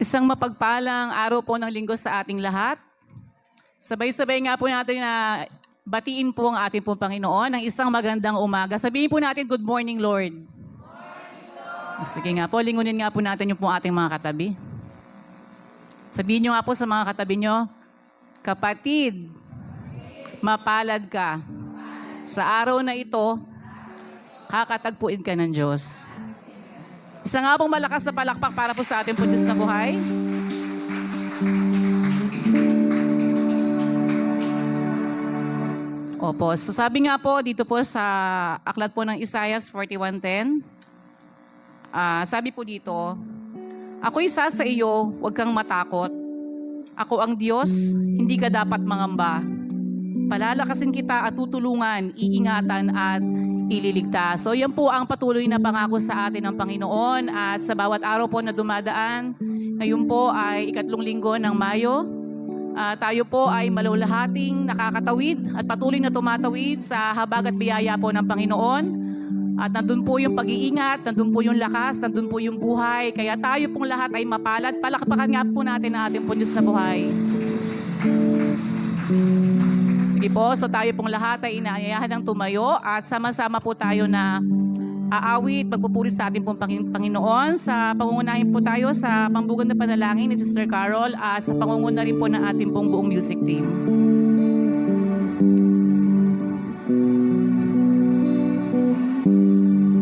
Isang mapagpalang araw po ng linggo sa ating lahat. Sabay-sabay nga po natin na batiin po ang ating pong Panginoon ng isang magandang umaga. Sabihin po natin, good morning, Lord. Sige nga po, lingunin nga po natin yung po ating mga katabi. Sabihin nyo nga po sa mga katabi nyo, kapatid, mapalad ka. Sa araw na ito, kakatagpuin ka ng Diyos. Isa nga pong malakas na palakpak para po sa ating po Diyos na buhay. Opo, so sabi nga po dito po sa aklat po ng Isaiah 41:10, sabi po dito, ako'y isa sa iyo, huwag kang matakot. Ako ang Diyos, hindi ka dapat mangamba. Palalakasin kita at tutulungan, iingatan at ililigtas. So yan po ang patuloy na pangako sa atin ng Panginoon at sa bawat araw po na dumadaan. Ngayon po ay 3 linggo ng Mayo. Tayo po ay malulahating nakakatawid at patuloy na tumatawid sa habag at biyaya po ng Panginoon. At nandun po yung pag-iingat, nandun po yung lakas, nandun po yung buhay. Kaya tayo pong lahat ay mapalad. Palakpakan nga po natin ang ating po Diyos na buhay. Sige po, so tayo pong lahat ay inaayahan ng tumayo at sama-sama po tayo na aawit, pagpupuri sa ating pong Panginoon. Sa pangungunahin po tayo sa pambugan na panalangin ni Sister Carol at sa pangunguna rin po ng ating pong buong music team.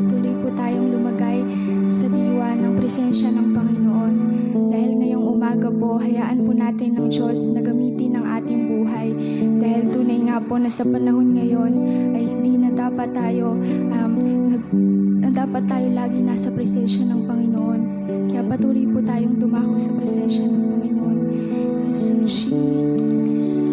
Patuloy po tayong lumagay sa diwa ng presensya ng Panginoon. Dahil ngayong umaga po, hayaan po natin ng Diyos na gamitin ang ating buhay. Dahil tunay nga po na sa panahon ngayon ay hindi na dapat tayo lagi nasa presensya ng Panginoon. Kaya patuloy po tayong dumako sa presensya ng Panginoon. So Jesus,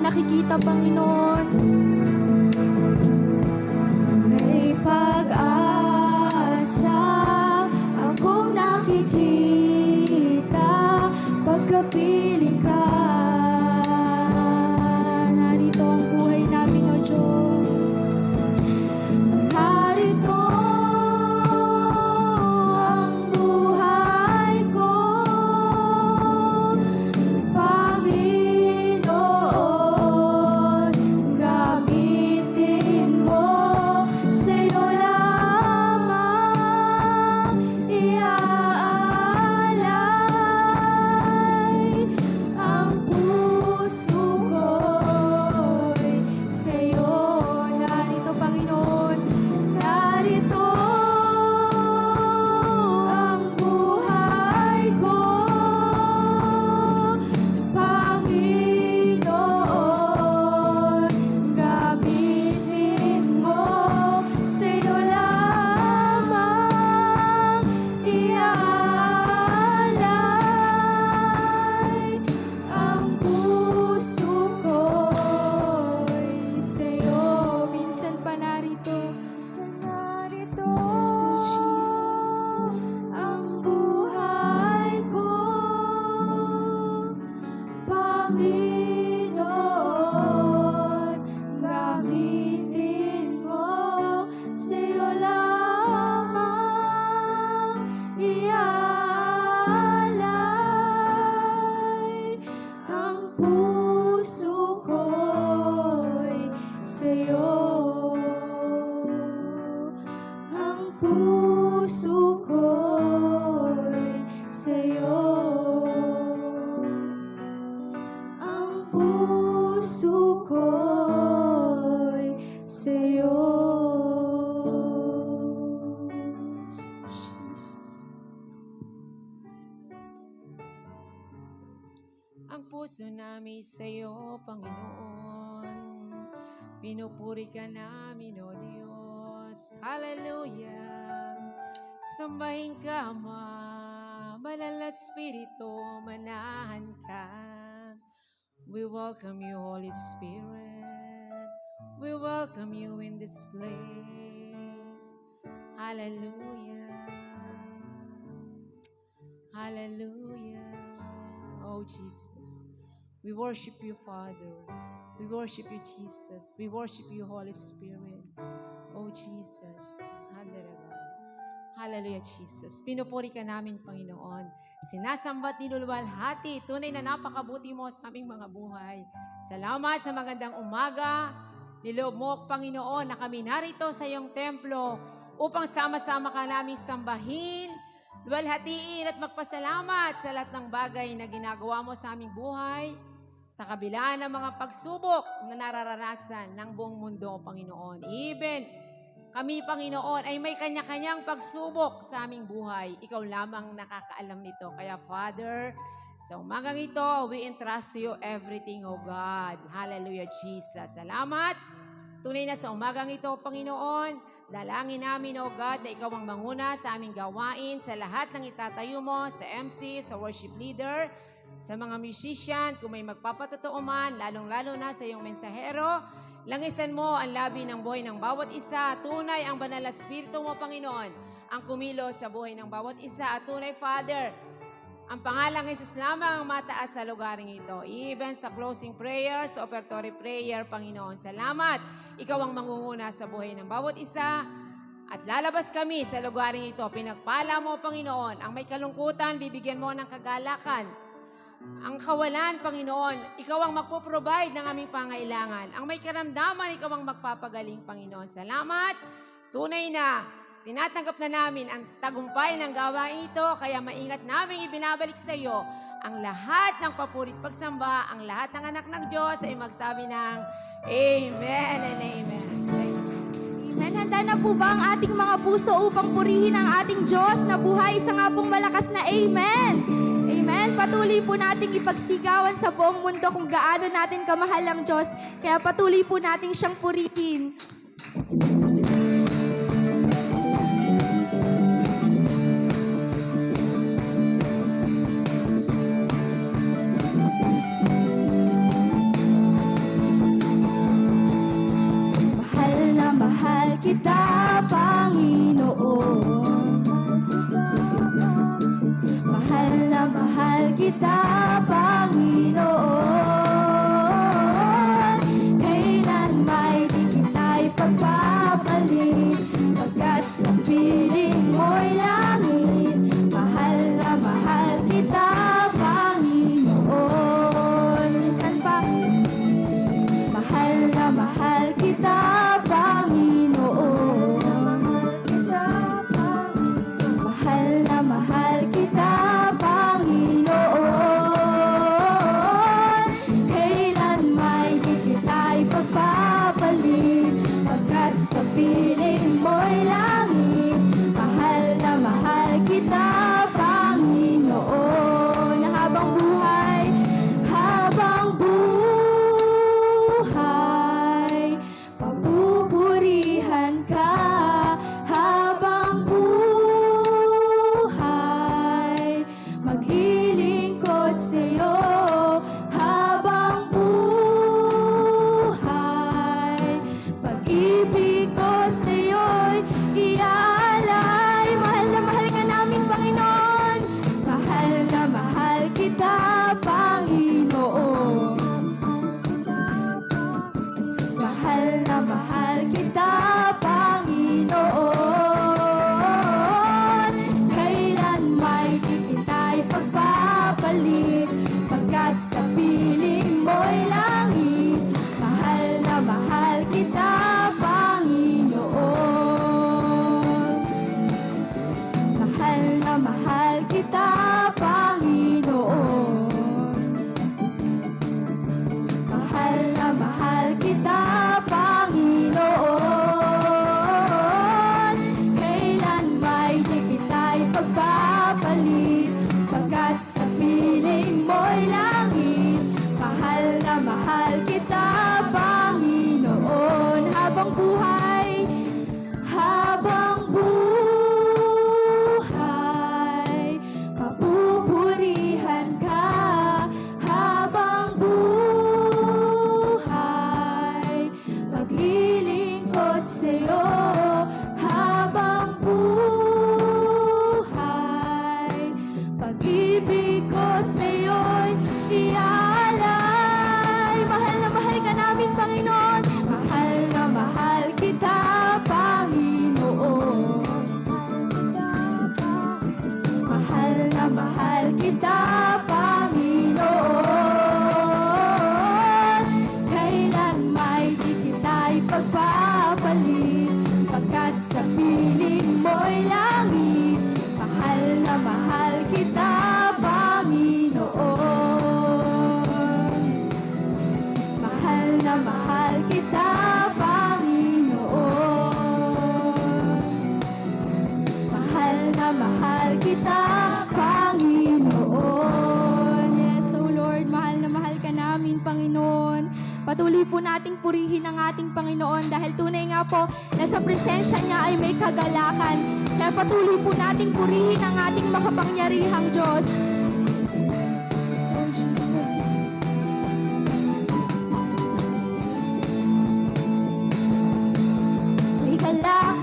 nakikita, Panginoon. May pag-asa akong puso ko'y sa'yo. Ang puso ko'y sa'yo. Jesus. Ang puso namin sa'yo, Panginoon. Pinupuri ka namin, O Diyos. Hallelujah. Sambahin ka, Ama. Banal na Espiritu, manahan ka. We welcome you, Holy Spirit. We welcome you in this place. Hallelujah. Hallelujah. Oh, Jesus. We worship you, Father. We worship you, Jesus. We worship you, Holy Spirit. Oh, Jesus. Hallelujah, Jesus. Pinupuri ka namin, Panginoon. Sinasambat, niluluwalhati. Tunay na napakabuti mo sa aming mga buhay. Salamat sa magandang umaga. Niloob mo, Panginoon, na kami narito sa iyong templo upang sama-sama ka naming sambahin, luwalhatiin at magpasalamat sa lahat ng bagay na ginagawa mo sa aming buhay, sa kabila ng mga pagsubok na nararanasan ng buong mundo, Panginoon. Even kami, Panginoon, ay may kanya-kanyang pagsubok sa aming buhay. Ikaw lamang nakakaalam nito. Kaya, Father, sa umagang ito, we entrust to you everything, O God. Hallelujah, Jesus. Salamat. Tunay na sa umagang ito, Panginoon, dalangin namin, O God, na ikaw ang manguna sa aming gawain, sa lahat ng itatayo mo, sa MC, sa worship leader, sa mga musician, kung may magpapatotoo man, lalong-lalo na sa iyong mensahero, langisan mo ang labi ng buhay ng bawat isa. Tunay ang banal na Espiritu mo, Panginoon, ang kumilos sa buhay ng bawat isa. At tunay, Father, ang pangalang Jesus lamang ang mataas sa lugaring ito. Even sa closing prayer, sa operatory prayer, Panginoon, salamat. Ikaw ang mangunguna sa buhay ng bawat isa. At lalabas kami sa lugaring ito. Pinagpala mo, Panginoon, ang may kalungkutan, bibigyan mo ng kagalakan. Ang kawalan, Panginoon, ikaw ang magpo-provide ng aming pangailangan. Ang may karamdaman, ikaw ang magpapagaling, Panginoon. Salamat. Tunay na tinatanggap na namin ang tagumpay ng gawain ito, kaya maingat namin ibinabalik sa iyo ang lahat ng papurit pagsamba, ang lahat ng anak ng Diyos ay magsabi ng Amen and Amen. Amen. Handa na po ba ang ating mga puso upang purihin ang ating Diyos na buhay? Isa nga pong malakas na Amen. Amen. Patuloy po nating ipagsigawan sa buong mundo kung gaano natin kamahal ang Diyos. Kaya patuloy po nating siyang purihin. Mahal na mahal kita, Panginoon. Mahal na mahal kita, Panginoon. Kailan may di kita'y pagpapalit, pagkat sa piling mo'y langit. Mahal na mahal kita, Panginoon. Minsan pa, mahal na mahal kita, Panginoon. Mahal na mahal kita, Panginoon. Kailan may di kita'y pagpapalit, pagkat sa piling mo'y langit. Mahal na mahal kita, Panginoon. Habang buhay, papupurihan ka. Habang buhay, mahal kita, Panginoon. Mahal na mahal kita, Panginoon. Kailan may di kita'y pagpapalit, pagkat sa piling mo'y langit. Mahal na mahal kita, Panginoon. Habang buhay, papupurihan ka. Habang buhay, maglilingkod sa'yo. Habang buhay, pag-ibig ko sa'yo'y iaalay. Mahal na mahal ka namin, Panginoon. Mahal na mahal kita, Panginoon. Mahal na mahal kita, Panginoon. Kailan may di kita'y pagpapalit, pagkat sa piling mo'y langit. Mahal na mahal kita, Panginoon. Mahal na mahal kita, Panginoon. Mahal na mahal kita, Panginoon. Yes, O Lord, mahal na mahal ka namin, Panginoon. Patuloy po nating purihin ang ating Panginoon dahil tunay nga po na sa presensya niya ay may kagalakan. Kaya patuloy po nating purihin ang ating makapangyarihang Diyos. So, Jesus. May galak,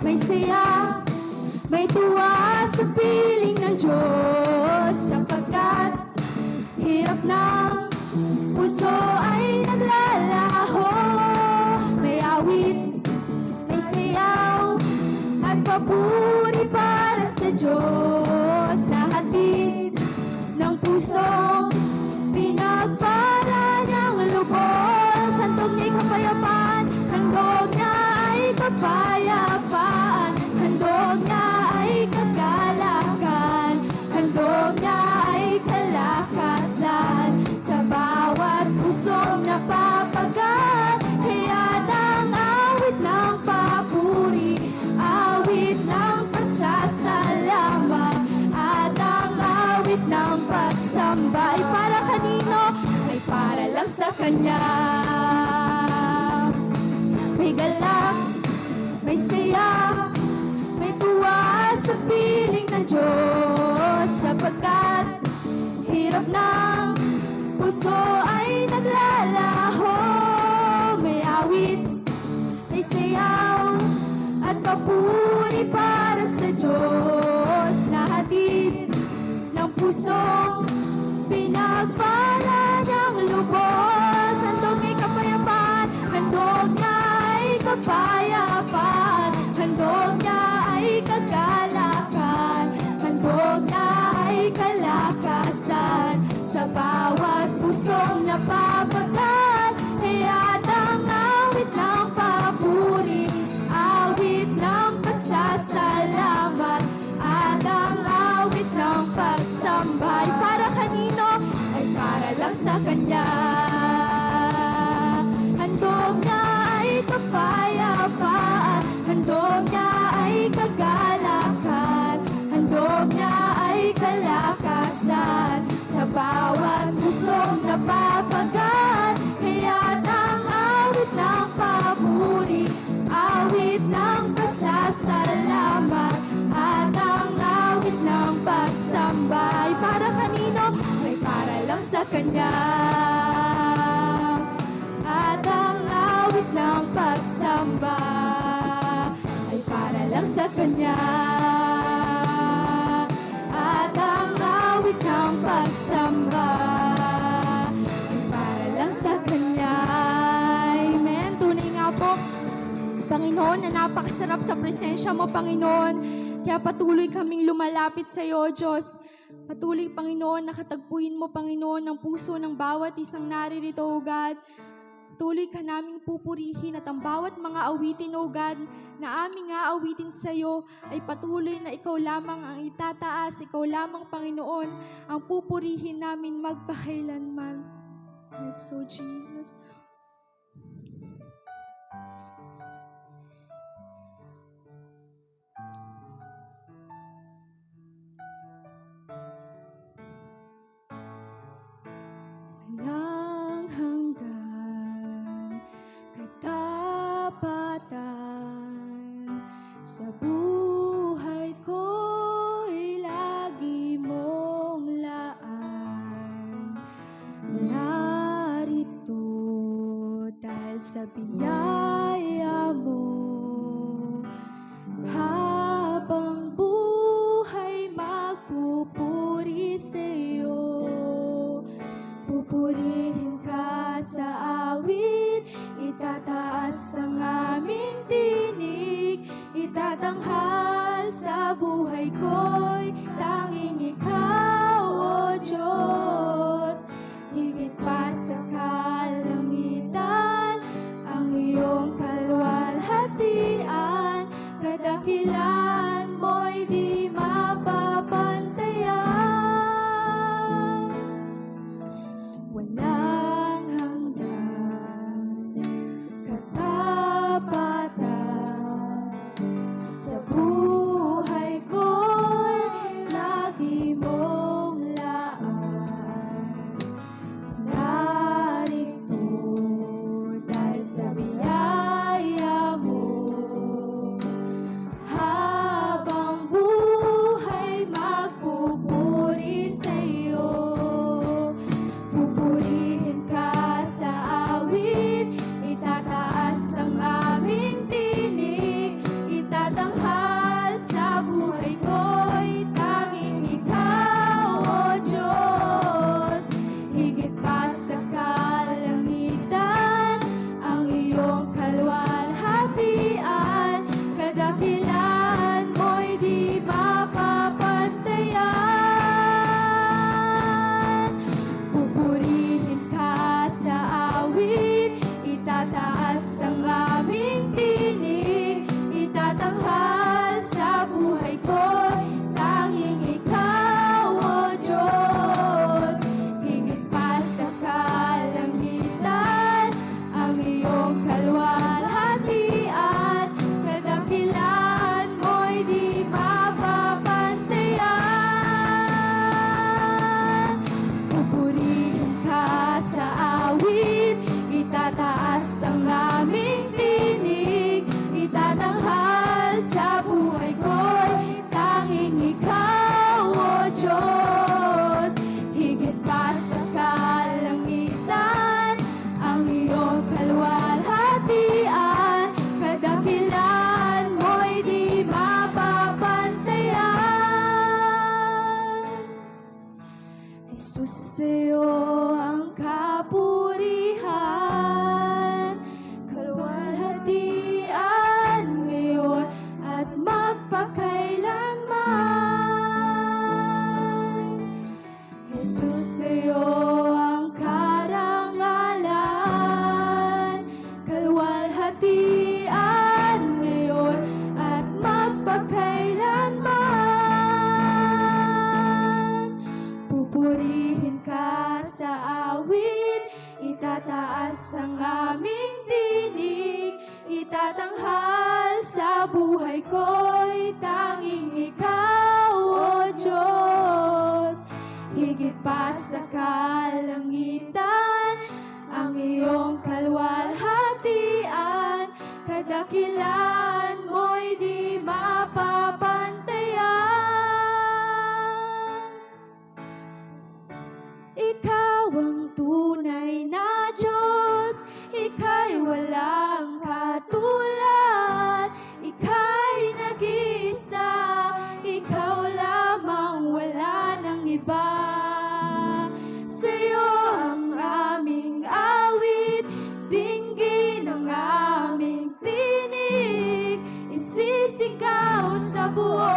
may saya, may tuwa sa piling ng Diyos, sapagkat hirap ng puso ay naglalaho. May awit, may sayaw, at papuri para sa Diyos, na hatid ng pusong pinagpala ng lubos. Handog niya'y kapayapaan, handog niya ay kapayapaan, handog niya ay kagalakan, handog niya ay kalakasan, sa bawat pusong napapagat. Kaya ng awit ng papuri, awit ng pasasalamat, at ang awit ng pagsamba ay para kanino? Ay para lang sa Kanya. May galak, may saya, may tuwa sa piling ng Diyos, sapagkat hirap ng puso ay naglalaho. May awit, may sayaw, at papuri para sa Diyos, na hatid ng pusong pinagpala ng lubos. Handog niya'y kapayapaan, handog niya ay kapayapaan, handog niya ay kagalakan, handog niya ay kalakasan, sa bawat pusong napapagat. Kaya't ang awit ng papuri, awit ng pasasalamat, at ang awit ng pagsamba ay para kanino? Ay para lang sa Kanya. Handog niya ay kapayapaan, handog niya ay kagalakan, handog niya ay kalakasan, sa bawat pusong napapagat. Kaya't ang awit ng papuri, awit ng pasasalamat, at ang awit ng pagsamba ay para kanino? Ay para lang sa Kanya. At ang awit ng pagsamba ay para lang sa Kanya. At ang awit ng pagsamba ay para lang sa Kanya. Amen. Tunay nga po, Panginoon, na napakasarap sa presensya mo, Panginoon. Kaya patuloy kaming lumalapit sa iyo, Diyos. Patuloy, Panginoon, nakatagpuin mo, Panginoon, ang puso ng bawat isang naririto, O God. Patuloy ka naming pupurihin at ang bawat mga awitin, O God, na aming aawitin sa iyo ay patuloy na ikaw lamang ang itataas, ikaw lamang, Panginoon, ang pupurihin namin magpakailanman. Yes, so Jesus. Walang hanggan katapatan sa buhay ko'y lagi mong laan. Narito dahil sa biyaya mo, habang buhay magpupuri sa'yo. Pupurihin ka sa awit, itataas ang aming tinig, itatanghal sa buhay ko'y tanging ikaw, O Diyos. Higit pa sa kalangitan, ang iyong kalwalhatian, kadakilan mo'y di mapapantayan. Walang hanggan katapatan sa buhay ko'y lagi mong laan. Narito dahil sa biyaya mo, habang buhay magpupuri sa'yo. Pupurihin ka sa awit, itataas ang aming tinig, itatanghal sa buhay ko'y tanging ikaw, O Diyos. Higit pa sa kalangitan, ang iyong kalwalhatian, kadakilan mo'y di mapapantayan. Pupurihin ka sa awit, itataas ang aming tinig, itatanghal sa buhay ko'y tanging ikaw, O Diyos. Higit pa sa kalangitan, ang iyong kalwalhatian, kadakilan mo'y di mapapantayan. Pupurihin ka sa awit, itataas ang aming tinig, itatanghal sa buhay ko'y tanging ikaw, O Diyos. Higit pa sa kalangitan, ang iyong kalwalhatian, kadakilan mo'y di mapapantayan. Jesus, sa'yo ang kapurihan, kalwalhatian ngayon at magpakailanman. Jesus, sa'yo ang karangalan, kalwalhatian ngayon at magpakailanman. Pupurihin ka sa awit, itataas ang aming tinig, itatanghal sa buhay ko'y tanging ikaw, O Diyos. Higit pa sa kalangitan, ang iyong kalwalhatian, kadakilan mo'y di mapapantayan. Ikaw ang tunay na Diyos, ika'y walang katulad, ika'y nag-iisa, ikaw lamang, wala nang iba. Sa'yo ang aming awit, dinggin ang aming tinig, isisigaw sa buong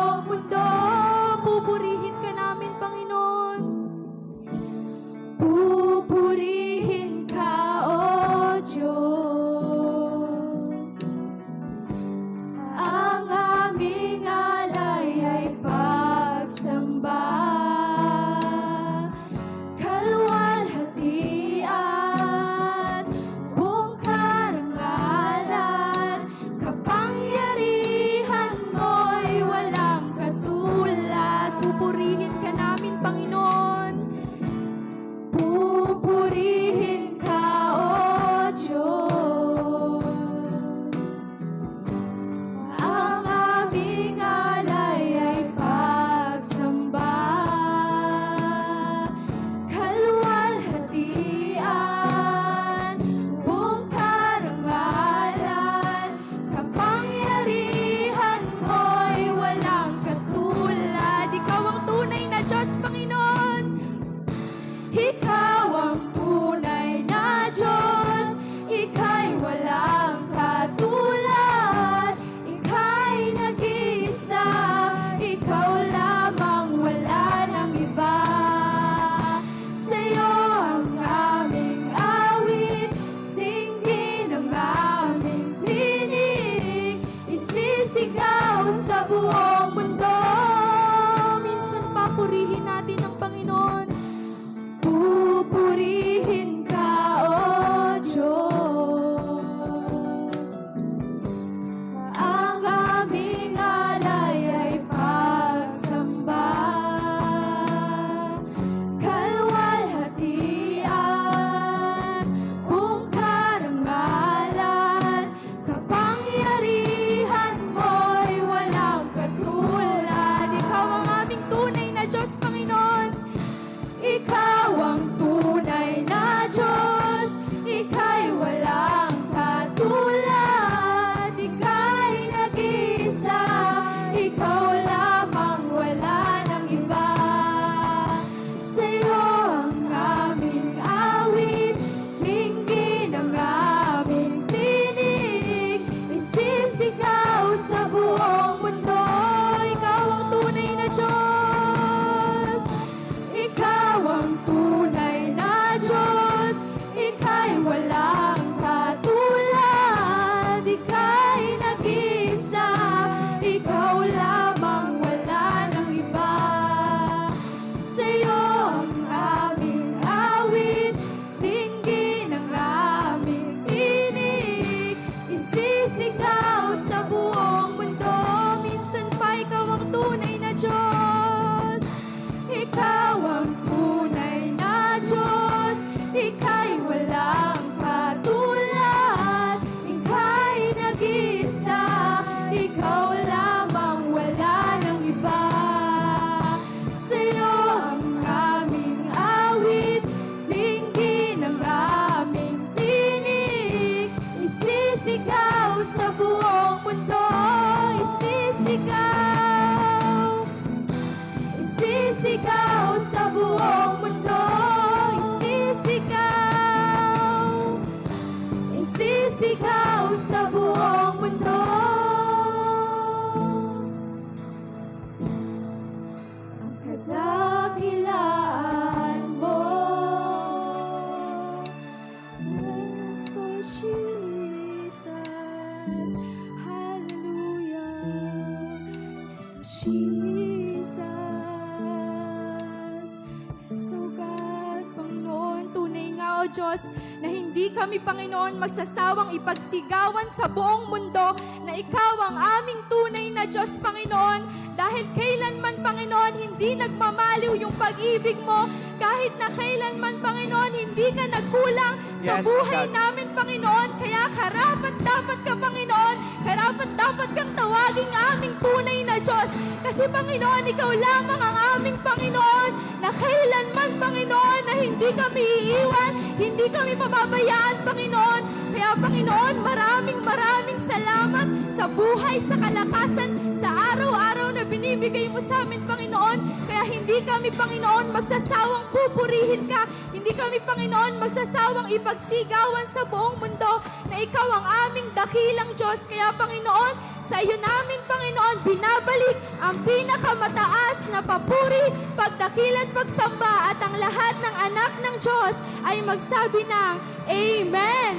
O Diyos, na hindi kami, Panginoon, magsasawang ipagsigawan sa buong mundo na Ikaw ang aming tunay na Diyos, Panginoon, dahil kailanman, Panginoon, hindi nagmamaliw yung pag-ibig mo, kahit na kailanman, Panginoon, hindi ka nagkulang sa Yes, buhay God. namin, Panginoon, kaya karapat-dapat ka, Panginoon, karapat-dapat kang tawaging aming tunay na Diyos, kasi, Panginoon, Ikaw lamang ang aming Panginoon, na kailanman, Panginoon, na hindi kami iiwan, hindi kami pababayaan, Panginoon. Kaya, Panginoon, maraming salamat sa buhay, sa kalakasan, sa araw-araw na binibigay mo sa amin, Panginoon. Kaya hindi kami, Panginoon, magsasawang pupurihin ka. Hindi kami, Panginoon, magsasawang ipagsigawan sa buong mundo na Ikaw ang aming dakilang Diyos. Kaya, Panginoon, sa iyo namin, Panginoon, binabalik ang pinakamataas na papuri, pagdakil at pagsamba, at ang lahat ng anak ng Diyos ay magsabi ng Amen.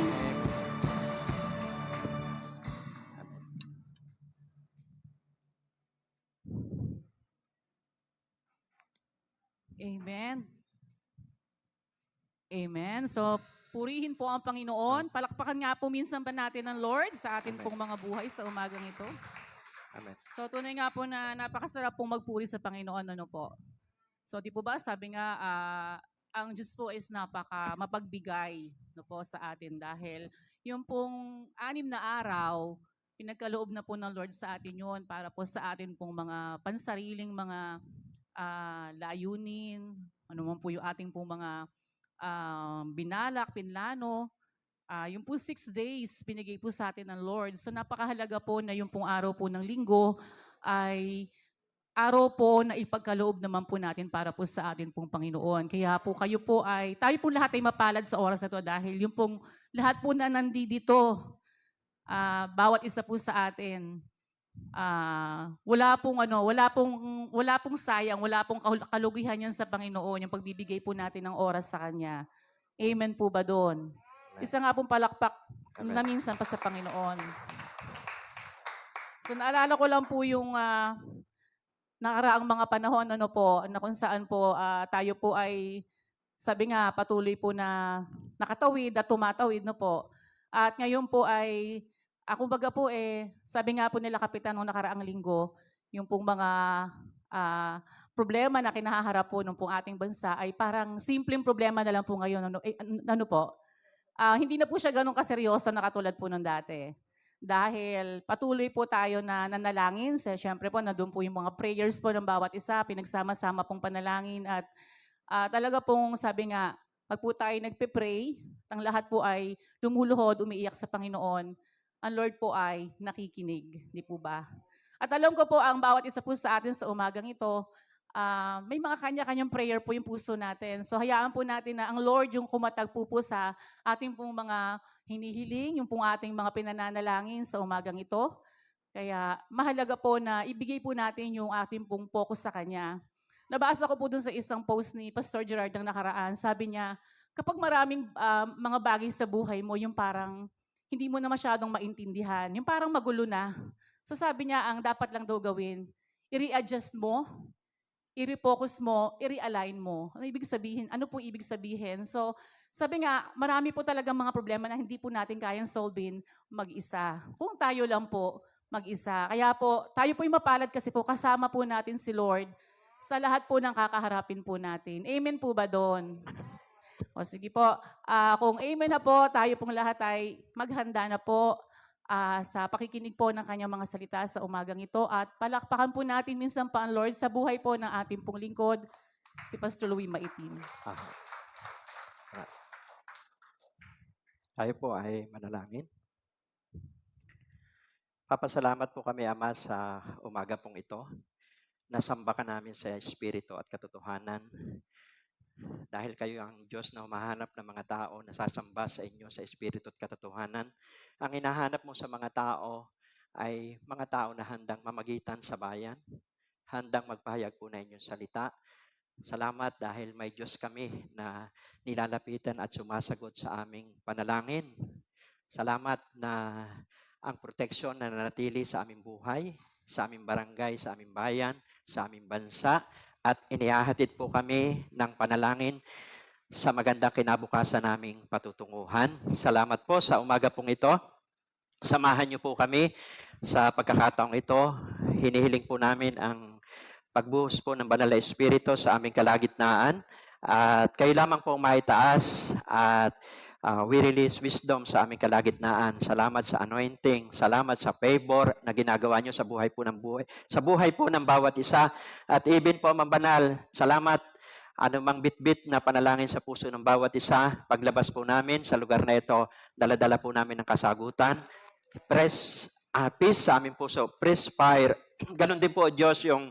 Amen. Amen. So, purihin po ang Panginoon. Palakpakan nga po minsan ba natin ng Lord sa atin Amen. pong mga buhay sa umagang ito. Amen. So, tunay nga po na napakasarap pong magpuri sa Panginoon. Ano po? So, di po ba, sabi nga, ang Diyos po is napaka mapagbigay, no po, sa atin dahil yung pong 6 na araw, pinagkaloob na po ng Lord sa atin yun para po sa atin pong mga pansariling mga layunin, ano man po yung ating pong mga binalak, pinlano. Yung po 6 days, binigay po sa atin ng Lord. So napakahalaga po na yung pong araw po ng linggo ay araw po na ipagkaloob naman po natin para po sa atin pong Panginoon. Kaya po kayo po ay, tayo po lahat ay mapalad sa oras na to dahil yung pong lahat po na nandito, bawat isa po sa atin, wala pong sayang, wala pong kalugihan yan sa Panginoon, yung pagbibigay po natin ng oras sa Kanya. Amen po ba doon? Amen. Isa nga pong palakpak Amen. na minsan pa sa Panginoon. So naalala ko lang po yung nakaraang mga panahon ano po, na kung saan po tayo po ay sabi nga patuloy po na nakatawid at tumatawid no po. At ngayon po ay kumbaga po sabi nga po nila kapitan nung nakaraang linggo, yung pong mga problema na kinaharap po ng pong ating bansa ay parang simpleng problema na lang po ngayon. Ano po? Hindi na po siya ganun kaseryoso na katulad po nung dati. Dahil patuloy po tayo na nanalangin. Siyempre po, nandun po yung mga prayers po ng bawat isa, pinagsama-sama pong panalangin. At talaga pong sabi nga, pag po tayo nagpe-pray, ang lahat po ay lumuluhod, umiiyak sa Panginoon, ang Lord po ay nakikinig. Di po ba? At alam ko po, ang bawat isa po sa atin sa umagang ito, may mga kanya-kanyang prayer po yung puso natin. So hayaan po natin na ang Lord yung kumatagpo po sa ating pong mga hinihiling, yung pong ating mga pinananalangin sa umagang ito. Kaya mahalaga po na ibigay po natin yung ating pong focus sa Kanya. Nabasa ko po dun sa isang post ni Pastor Gerard ng nakaraan. Sabi niya, kapag maraming mga bagay sa buhay mo, yung parang hindi mo na masyadong maintindihan, yung parang magulo na. So sabi niya, ang dapat lang daw gawin, i-readjust mo, i-refocus mo, i-realign mo. Ano ibig sabihin? Ano po ibig sabihin? So, sabi nga, marami po talagang mga problema na hindi po natin kayang solvein mag-isa. Kung tayo lang po mag-isa. Kaya po, tayo po yung mapalad kasi po kasama po natin si Lord sa lahat po ng kakaharapin po natin. Amen po ba doon? O sige po, kung amen na po, tayo pong lahat ay maghanda na po sa pakikinig po ng kanyang mga salita sa umagang ito at palakpakan po natin minsan pa ang Lord sa buhay po ng ating pong lingkod, si Pastor Louie Maitim. Tayo po ay manalangin. Papasalamat po kami, Ama, sa umaga pong ito. Nasamba ka namin sa Espiritu at katotohanan. Dahil kayo ang Diyos na humahanap ng mga tao na sasamba sa inyo sa Espiritu at katotohanan. Ang hinahanap mo sa mga tao ay mga tao na handang mamagitan sa bayan, handang magpahayag po na inyong salita. Salamat dahil may Diyos kami na nilalapitan at sumasagot sa aming panalangin. Salamat na ang proteksyon na nanatili sa aming buhay, sa aming barangay, sa aming bayan, sa aming bansa, at inihahatid po kami ng panalangin sa magandang kinabukasan naming patutunguhan. Salamat po sa umaga pong ito. Samahan niyo po kami sa pagkakataong ito. Hinihiling po namin ang pagbuhos po ng Banal na Espiritu sa aming kalagitnaan. At kayo lamang po maitaas at we release wisdom sa aming kalagitnaan. Salamat sa anointing, salamat sa favor na ginagawa niyo sa buhay po ng bawat isa. At even po, Ma'am Banal, salamat anumang bitbit na panalangin sa puso ng bawat isa. Paglabas po namin sa lugar na ito, dala-dala po namin ng kasagutan. Press peace sa aming puso, press fire. Ganon din po, Diyos, yung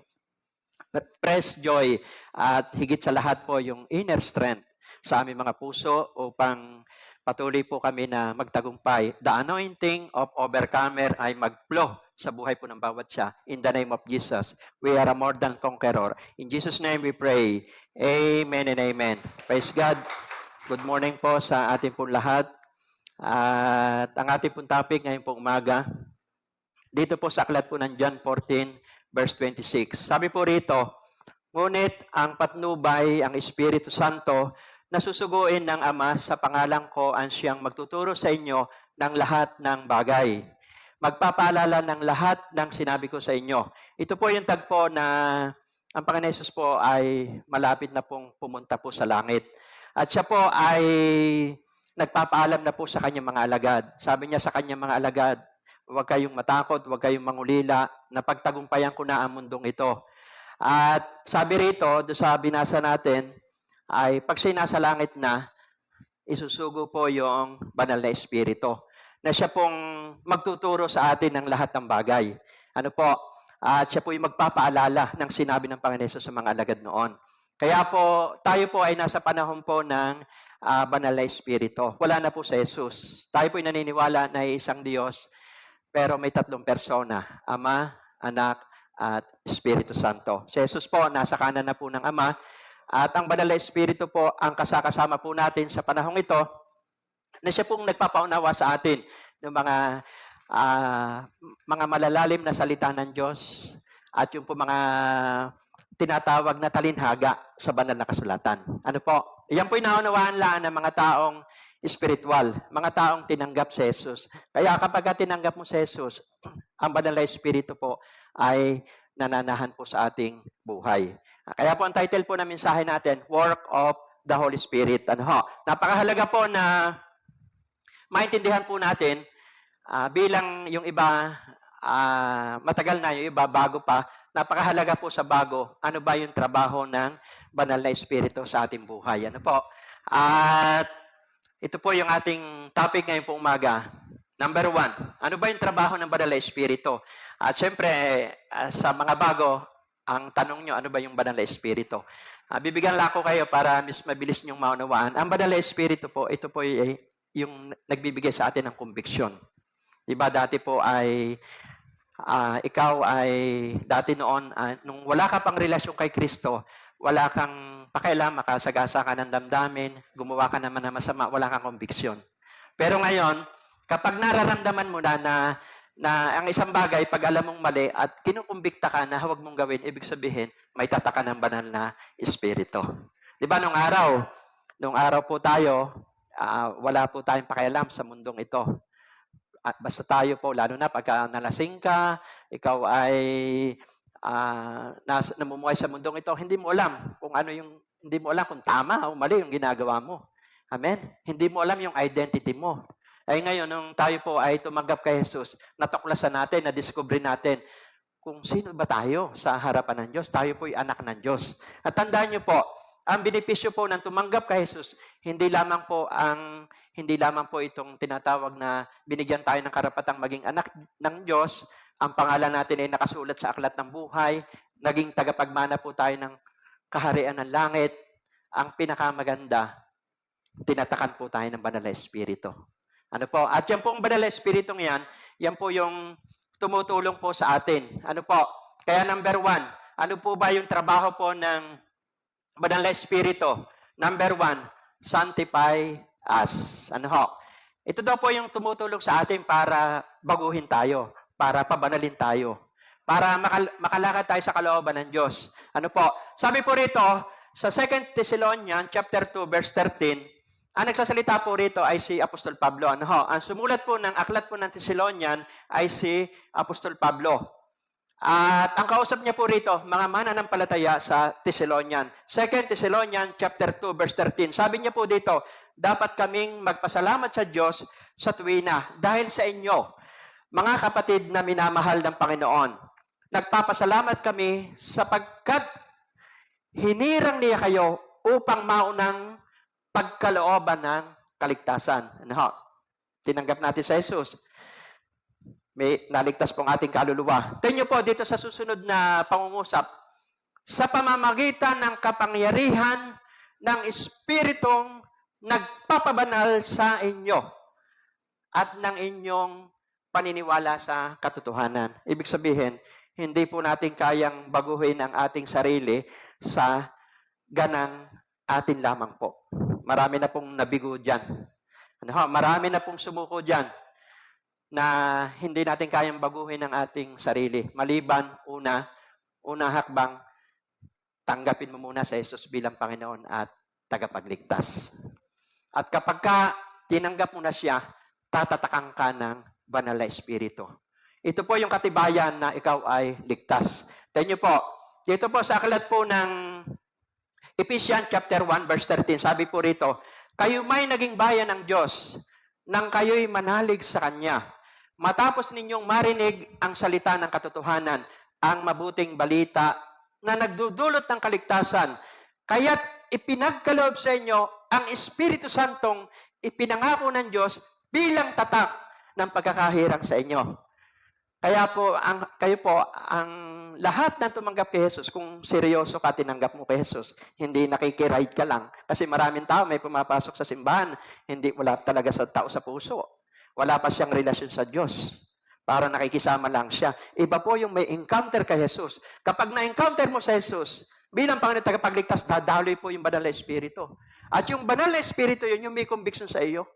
press joy at higit sa lahat po yung inner strength sa aming mga puso upang patuloy po kami na magtagumpay. The anointing of overcomer ay mag-flow sa buhay po ng bawat siya. In the name of Jesus, we are a more than conqueror. In Jesus' name we pray. Amen and amen. Praise God. Good morning po sa ating pong lahat. At ang ating pong topic ngayon pong umaga, dito po sa aklat po ng John 14, verse 26. Sabi po rito, ngunit ang patnubay, ang Espiritu Santo, na susuguin ng Ama sa pangalan ko ang siyang magtuturo sa inyo ng lahat ng bagay. Magpapaalala ng lahat ng sinabi ko sa inyo. Ito po yung tagpo na ang Panginoon Hesus po ay malapit na pong pumunta po sa langit. At siya po ay nagpapaalam na po sa kanyang mga alagad. Sabi niya sa kanyang mga alagad, huwag kayong matakot, huwag kayong mangulila, na pagtagumpayan ko na ang mundong ito. At sabi rito, doon sa binasa natin, ay pag siya nasa langit na, isusugo po yung Banal na Espiritu, na siya pong magtuturo sa atin ng lahat ng bagay. Ano po? At siya po yung magpapaalala ng sinabi ng Panginoon Hesus sa mga alagad noon. Kaya po, tayo po ay nasa panahon po ng Banal na Espiritu. Wala na po sa Jesus. Tayo po ay naniniwala na isang Diyos, pero may tatlong persona, Ama, Anak, at Espiritu Santo. Si Jesus po, nasa kanan na po ng Ama, at ang Banal na Espiritu po, ang kasama po natin sa panahong ito, na siya pong nagpapaunawa sa atin ng mga malalalim na salita ng Diyos, at yung po mga tinatawag na talinhaga sa banal na kasulatan. Ano po? Yan po yung naunawaan lang ng mga taong spiritual, mga taong tinanggap si Jesus. Kaya kapag tinanggap mo si Jesus, ang Banal na Espiritu po ay nananahan po sa ating buhay. Kaya po ang title po ng mensahe natin, Work of the Holy Spirit. Ano ho? Napakahalaga po na maintindihan po natin bilang yung iba matagal na, yung iba bago pa, napakahalaga po sa bago, ano ba yung trabaho ng Banal na Espiritu sa ating buhay. Ano po? At ito po yung ating topic ngayon po umaga. Number 1, ano ba yung trabaho ng Banal na Espiritu? At syempre, sa mga bago, ang tanong nyo, ano ba yung Banal na Espiritu? Bibigyan lang ako kayo para mas mabilis nyong maunawaan. Ang Banal na Espiritu po, ito po yung nagbibigay sa atin ng conviction. Diba dati po ay ikaw ay dati noon, nung wala ka pang relasyon kay Kristo, wala kang pakialam, makasagasa ka ng damdamin, gumawa ka naman na masama, wala kang conviction. Pero ngayon, kapag nararamdaman mo na ang isang bagay, pag alam mong mali at kinukumbikta ka na huwag mong gawin, ibig sabihin, may tataka ng Banal na Espiritu. Di ba nung araw po tayo, wala po tayong pakialam sa mundong ito. At basta tayo po, lalo na pagka nalasing ka, ikaw ay namumuhay sa mundong ito, hindi mo alam kung tama o mali yung ginagawa mo. Amen? Hindi mo alam yung identity mo. Ay ngayon, nung tayo po ay tumanggap kay Jesus, natuklasan natin, na-discover natin kung sino ba tayo sa harapan ng Diyos. Tayo po ay anak ng Diyos. At tandaan niyo po, ang benepisyo po ng tumanggap kay Jesus, hindi lamang po itong tinatawag na binigyan tayo ng karapatang maging anak ng Diyos. Ang pangalan natin ay nakasulat sa aklat ng buhay. Naging tagapagmana po tayo ng kaharian ng langit. Ang pinakamaganda, tinatakan po tayo ng Banal na Espiritu. Ano po? At yan pong Banal na Espiritu yan po yung tumutulong po sa atin. Ano po? Kaya number 1, ano po ba yung trabaho po ng Banal na Espiritu? Number 1, sanctify us. Ano ho? Ito daw po yung tumutulong sa atin para baguhin tayo, para pabanalin tayo, para makalakad tayo sa kalooban ng Diyos. Ano po? Sabi po rito, Sa 2 Thessalonians chapter 2 verse 13, ang nagsasalita po rito ay si Apostol Pablo. Ano ho? Ang sumulat po ng aklat po ng Thessalonian ay si Apostol Pablo. At ang kausap niya po rito, mga mananampalataya sa Thessalonian. 2 Thessalonians chapter 2 verse 13. Sabi niya po dito, dapat kaming magpasalamat sa Diyos sa tuwina dahil sa inyo, mga kapatid na minamahal ng Panginoon. Nagpapasalamat kami sapagkat hinirang niya kayo upang maunang pagkalooban ng kaligtasan. Ano ho? Tinanggap natin sa Jesus. May naligtas pong ating kaluluwa. Tingnan po dito sa susunod na pangungusap. Sa pamamagitan ng kapangyarihan ng Espiritong nagpapabanal sa inyo at ng inyong paniniwala sa katotohanan. Ibig sabihin, hindi po natin kayang baguhin ang ating sarili sa ganang atin lamang po. Marami na pong nabigo dyan. Ano, marami na pong sumuko dyan na hindi natin kayang baguhin ang ating sarili. Maliban, una hakbang, tanggapin mo muna sa Jesus bilang Panginoon at tagapagligtas. At kapag tinanggap mo na siya, tatatakan ka ng banal na Espiritu. Ito po yung katibayan na ikaw ay ligtas. Tingnan niyo po, dito po sa aklat po ng Ephesians chapter 1 verse 13, sabi po rito, kayo may naging bayan ng Diyos nang kayo'y manalig sa Kanya. Matapos ninyong marinig ang salita ng katotohanan, ang mabuting balita na nagdudulot ng kaligtasan, kaya't ipinagkaloob sa inyo ang Espiritu Santong ipinangako ng Diyos bilang tatak ng pagkakahirang sa inyo. Kaya po, ang lahat na tumanggap kay Jesus, kung seryoso ka, tinanggap mo kay Jesus, hindi nakikiride ka lang. Kasi maraming tao may pumapasok sa simbahan, wala talaga sa tao sa puso. Wala pa siyang relasyon sa Diyos. Para nakikisama lang siya. Iba po yung may encounter kay Jesus. Kapag na-encounter mo sa Jesus, bilang Panginoon tagapagligtas, dadaloy po yung banal na Espiritu. At yung banal na Espiritu, yun yung may conviction sa iyo.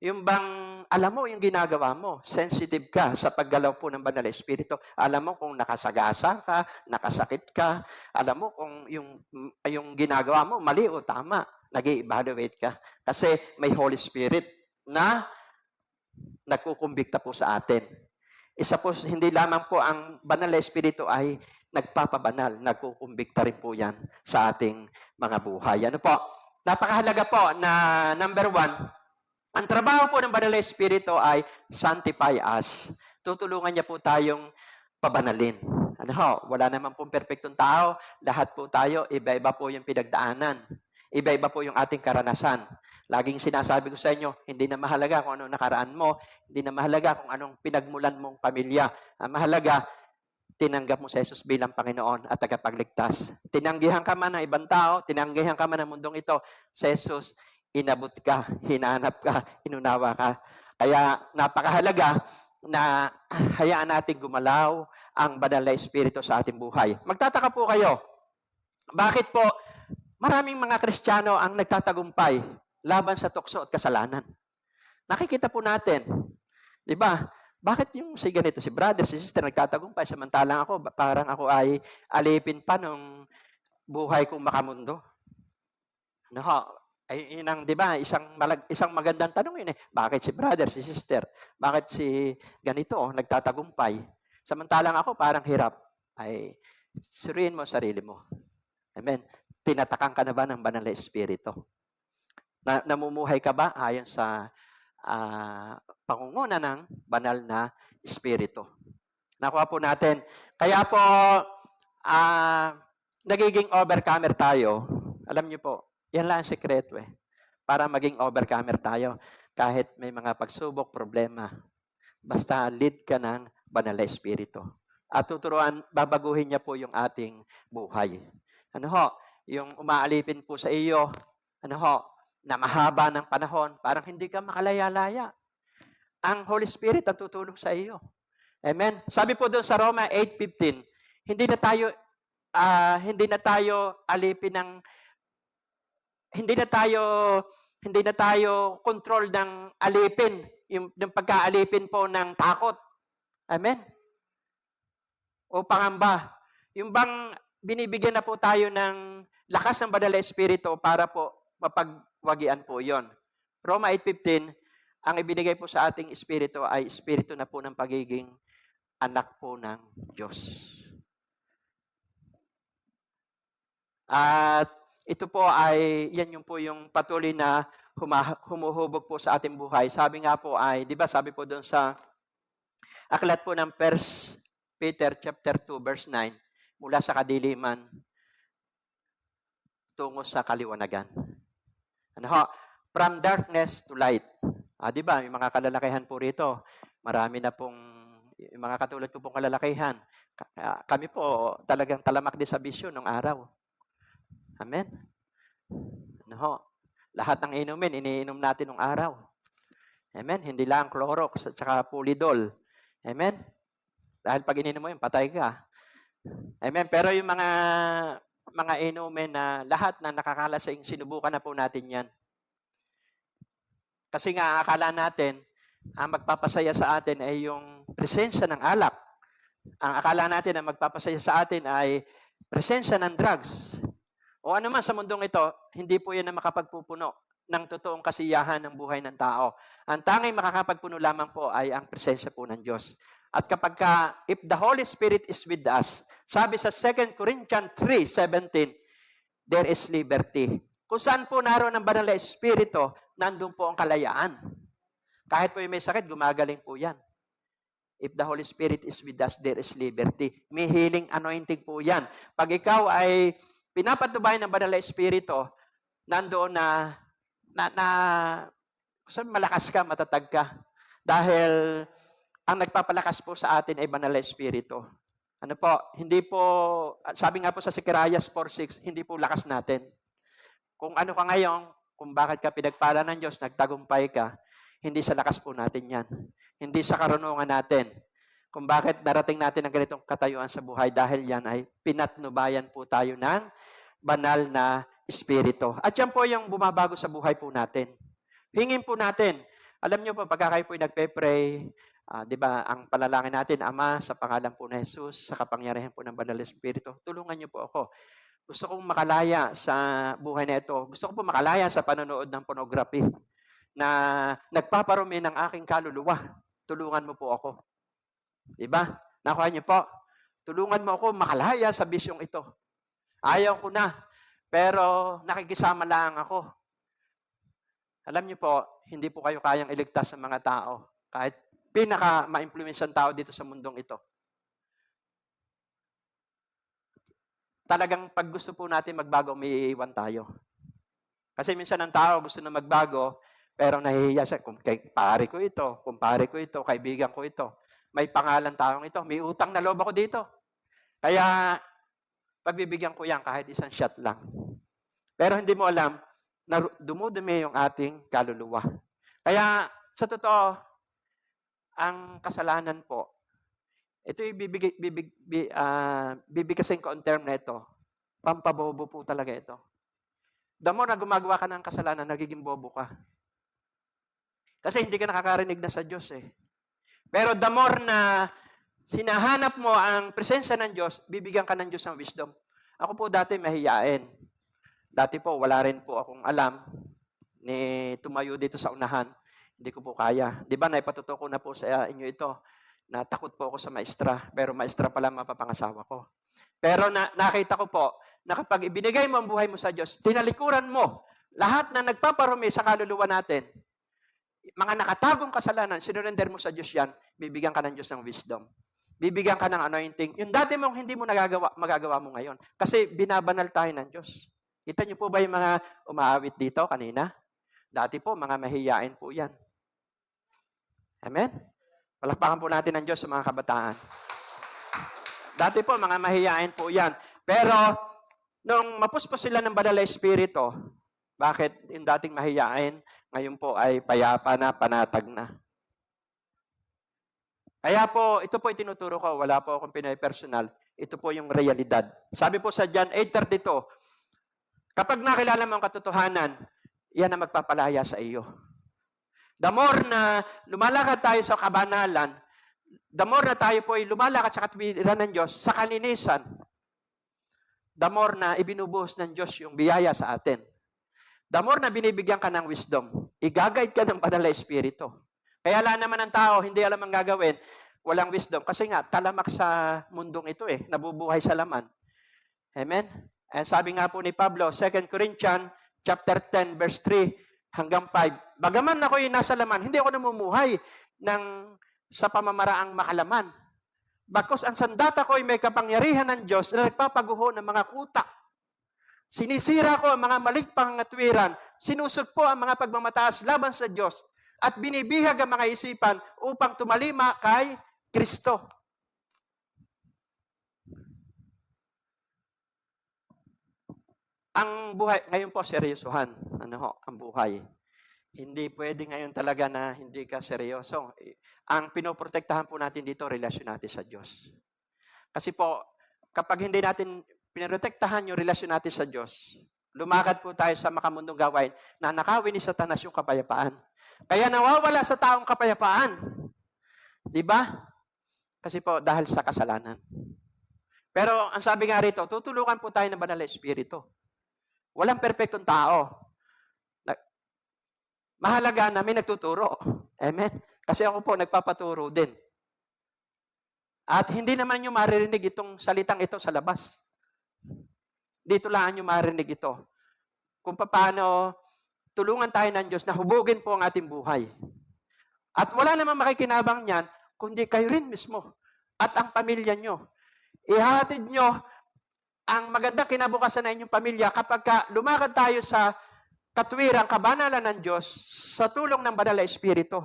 Yung bang, alam mo yung ginagawa mo, sensitive ka sa paggalaw po ng banal na Espiritu. Alam mo kung nakasagasa ka, nakasakit ka. Alam mo kung yung ginagawa mo, mali o tama. Nag-i-evaluate ka. Kasi may Holy Spirit na nagkukumbikta po sa atin. Isa po, hindi lamang po ang banal na Espiritu ay nagpapabanal, nagkukumbikta rin po yan sa ating mga buhay. Ano po? Napakahalaga po na number 1, ang trabaho po ng banal na Espiritu ay sanctify us. Tutulungan niya po tayong pabanalin. Ano ho? Wala naman pong perfectong tao. Lahat po tayo, iba-iba po yung pinagdaanan. Iba-iba po yung ating karanasan. Laging sinasabi ko sa inyo, hindi na mahalaga kung anong nakaraan mo, hindi na mahalaga kung anong pinagmulan mong pamilya. Ang mahalaga, tinanggap mo sa Jesus bilang Panginoon at tagapagligtas. Tinanggihan ka man ng ibang tao, tinanggihan ka man ng mundong ito, sa Jesus, inabot ka, hinanap ka, inunawa ka. Kaya napakahalaga na hayaan natin gumalaw ang banal na Espiritu sa ating buhay. Magtataka po kayo, bakit po maraming mga Kristiyano ang nagtatagumpay laban sa tukso at kasalanan? Nakikita po natin, di ba? Bakit yung si ganito, si brother, si sister, nagtatagumpay, samantalang ako, parang ako ay alipin pa nung buhay kong makamundo? Ano ho? Ay, yun ang, di ba, isang magandang tanong yun eh. Bakit si brother, si sister? Bakit si ganito, nagtatagumpay? Samantalang ako, parang hirap. Ay, suriin mo sarili mo. Amen. Tinatakan ka na ba ng banal na Espiritu? Namumuhay ka ba ayon sa pangunguna ng banal na Espiritu? Nakuha po natin. Kaya po, nagiging overcomer tayo. Alam niyo po, yan lang ang sekreto eh. Para maging overcomer tayo. Kahit may mga pagsubok, problema. Basta lead ka ng banal na Espiritu. At tuturuan, babaguhin niya po yung ating buhay. Ano ho? Yung umaalipin po sa iyo, ano ho? Na mahaba ng panahon, parang hindi ka makalaya-laya. Ang Holy Spirit ang tutulong sa iyo. Amen? Sabi po doon sa Roma 8:15, hindi na tayo alipin ng hindi na tayo control ng alipin, yung pagkaalipin po ng takot. Amen? O pangamba. Yung bang binibigyan na po tayo ng lakas ng banal na espiritu para po mapagwagian po yon. Roma 8:15, ang ibinigay po sa ating espiritu ay espiritu na po ng pagiging anak po ng Diyos. At ito po ay, yan yung po yung patuloy na humuhubog po sa ating buhay. Sabi nga po ay, di ba sabi po doon sa aklat po ng 1 Peter chapter 2 verse 9, mula sa kadiliman tungo sa kaliwanagan. Ano ho? From darkness to light. Di ba? May mga kalalakihan po rito. Marami na pong, yung mga katulad ko pong kalalakihan. Kami po talagang talamak din sa bisyon ng araw. Amen? Ano ho? Lahat ng inumin, iniinom natin ng araw. Amen? Hindi lang Clorox at saka Polidol. Amen? Dahil pag ininom mo yun, patay ka. Amen? Pero yung mga inumin na lahat na nakakalasing, sinubukan na po natin yan. Kasi nga, akala natin, ang magpapasaya sa atin ay yung presensya ng alak. Ang akala natin na magpapasaya sa atin ay presensya ng drugs. O ano man sa mundong ito, hindi po yan na makapagpupuno ng totoong kasiyahan ng buhay ng tao. Ang tanging makakapagpuno lamang po ay ang presensya po ng Diyos. At kapag if the Holy Spirit is with us, sabi sa 2 Corinthians 3:17, there is liberty. Kung saan po naroon ang banal na espiritu, nandun po ang kalayaan. Kahit po yung may sakit, gumagaling po yan. If the Holy Spirit is with us, there is liberty. May healing anointing po yan. Pag ikaw ay pinapatubayan ng banal na espiritu, nandoon na kung malakas ka, matatag ka. Dahil ang nagpapalakas po sa atin ay banal na espiritu. Ano po, hindi po, sabi nga po sa Zechariah 4:6, hindi po lakas natin. Kung ano ka ngayon, kung bakit ka pinagpala ng Diyos, nagtagumpay ka, hindi sa lakas po natin yan. Hindi sa karunungan natin. Kung bakit darating natin ang ganitong katayuan sa buhay, dahil yan ay pinatnubayan po tayo ng banal na espiritu. At yan po yung bumabago sa buhay po natin. Hingin po natin. Alam niyo po, pagka kayo po nagpe-pray, di ba, ang panalangin natin, Ama, sa pangalan po na Jesus, sa kapangyarihan po ng banal na espiritu, tulungan niyo po ako. Gusto kong makalaya sa buhay na ito. Gusto ko po makalaya sa panonood ng pornography na nagpaparumi ng aking kaluluwa. Tulungan mo po ako. Diba? Nakuha niyo po. Tulungan mo ako makalaya sa bisyong ito. Ayaw ko na. Pero nakikisama lang ako. Alam niyo po, hindi po kayo kayang iligtas sa mga tao. Kahit pinaka-ma-influence ang tao dito sa mundong ito. Talagang pag gusto po natin magbago, may iiwan tayo. Kasi minsan ang tao gusto na magbago, pero nahihiya siya, kumpare ko ito, kaibigan ko ito. May pangalan taong ito, may utang na loob ako dito. Kaya, pagbibigyan ko yan kahit isang shot lang. Pero hindi mo alam na dumudumi yung ating kaluluwa. Kaya, sa totoo, ang kasalanan po, ito yung bibigkasin ko ang term na ito. Pampabobo po talaga ito. The more na gumagawa ka ng kasalanan, nagiging bobo ka. Kasi hindi ka nakakarinig na sa Diyos eh. Pero the more na sinahanap mo ang presensya ng Diyos, bibigyan ka ng Diyos ng wisdom. Ako po dati mahiyain. Dati po, wala rin po akong alam ni tumayo dito sa unahan. Hindi ko po kaya. Di ba, naipatuto ko na po sa inyo ito. Na takot po ako sa maestra, pero maestra pala mapapangasawa ko. Pero nakita ko po, na kapag ibinigay mo ang buhay mo sa Diyos, tinalikuran mo, lahat na nagpaparumi sa kaluluwa natin, mga nakatagong kasalanan, sinurrender mo sa Diyos yan, bibigyan ka ng Diyos ng wisdom. Bibigyan ka ng anointing. Yung dati mong hindi mo magagawa mo ngayon. Kasi binabanal tayo ng Diyos. Kita niyo po ba yung mga umaawit dito kanina? Dati po, mga mahiyain po yan. Amen? Palakpakan po natin ang Diyos sa mga kabataan. Dati po, mga mahiyain po yan. Pero, nung mapuspos sila ng banal na espiritu, bakit yung dating mahiyain, ngayon po ay payapa na, panatag na. Kaya po, ito po itinuturo ko, wala po akong pinay-personal. Ito po yung realidad. Sabi po sa John 8:32, kapag nakilala mo ang katotohanan, yan ang magpapalaya sa iyo. The more na lumalakad tayo sa kabanalan, the more na tayo po ay lumalakad sa katwiran ng Diyos, sa kalinisan, the more na ibinubuhos ng Diyos yung biyaya sa atin. The more na binibigyan ka ng wisdom, i-guide ka ng banal na Espiritu. Kaya alam naman ng tao, hindi alam ang gagawin, walang wisdom. Kasi nga, talamak sa mundong ito nabubuhay sa laman. Amen? And sabi nga po ni Pablo, 2 Corinthians chapter 10, verse 3 hanggang 5, bagaman ako'y nasa laman, hindi ako namumuhay sa pamamaraang makalaman. Bakos ang sandata ko ay may kapangyarihan ng Diyos na nagpapaguho ng mga kuta. Sinisira ko ang mga maling pangatwiran, sinusugpo ang mga pagmamataas laban sa Diyos, at binibihag ang mga isipan upang tumalima kay Kristo. Ang buhay, ngayon po seryosohan, ang buhay. Hindi pwede ngayon talaga na hindi ka seryoso. Ang pinoprotektahan po natin dito, relasyon natin sa Diyos. Kasi po, kapag hindi natin pinoprotektahan yung relasyon natin sa Diyos, lumakad po tayo sa makamundong gawain na nakawin ni Satanas yung kapayapaan. Kaya nawawala sa taong kapayapaan. Di ba? Kasi po, dahil sa kasalanan. Pero ang sabi nga rito, tutulungan po tayo ng banal na Espiritu. Walang perpektong tao. Mahalaga na may nagtuturo. Amen? Kasi ako po, nagpapaturo din. At hindi naman nyo maririnig itong salitang ito sa labas. Dito lang nyo maririnig ito. Kung paano tulungan tayo ng Diyos na hubugin po ang ating buhay. At wala naman makikinabang niyan, kundi kayo rin mismo. At ang pamilya nyo. Ihahatid nyo ang magandang kinabukasan ng inyong pamilya kapag lumakad tayo sa katwirang kabanalan ng Diyos sa tulong ng banal na Espiritu.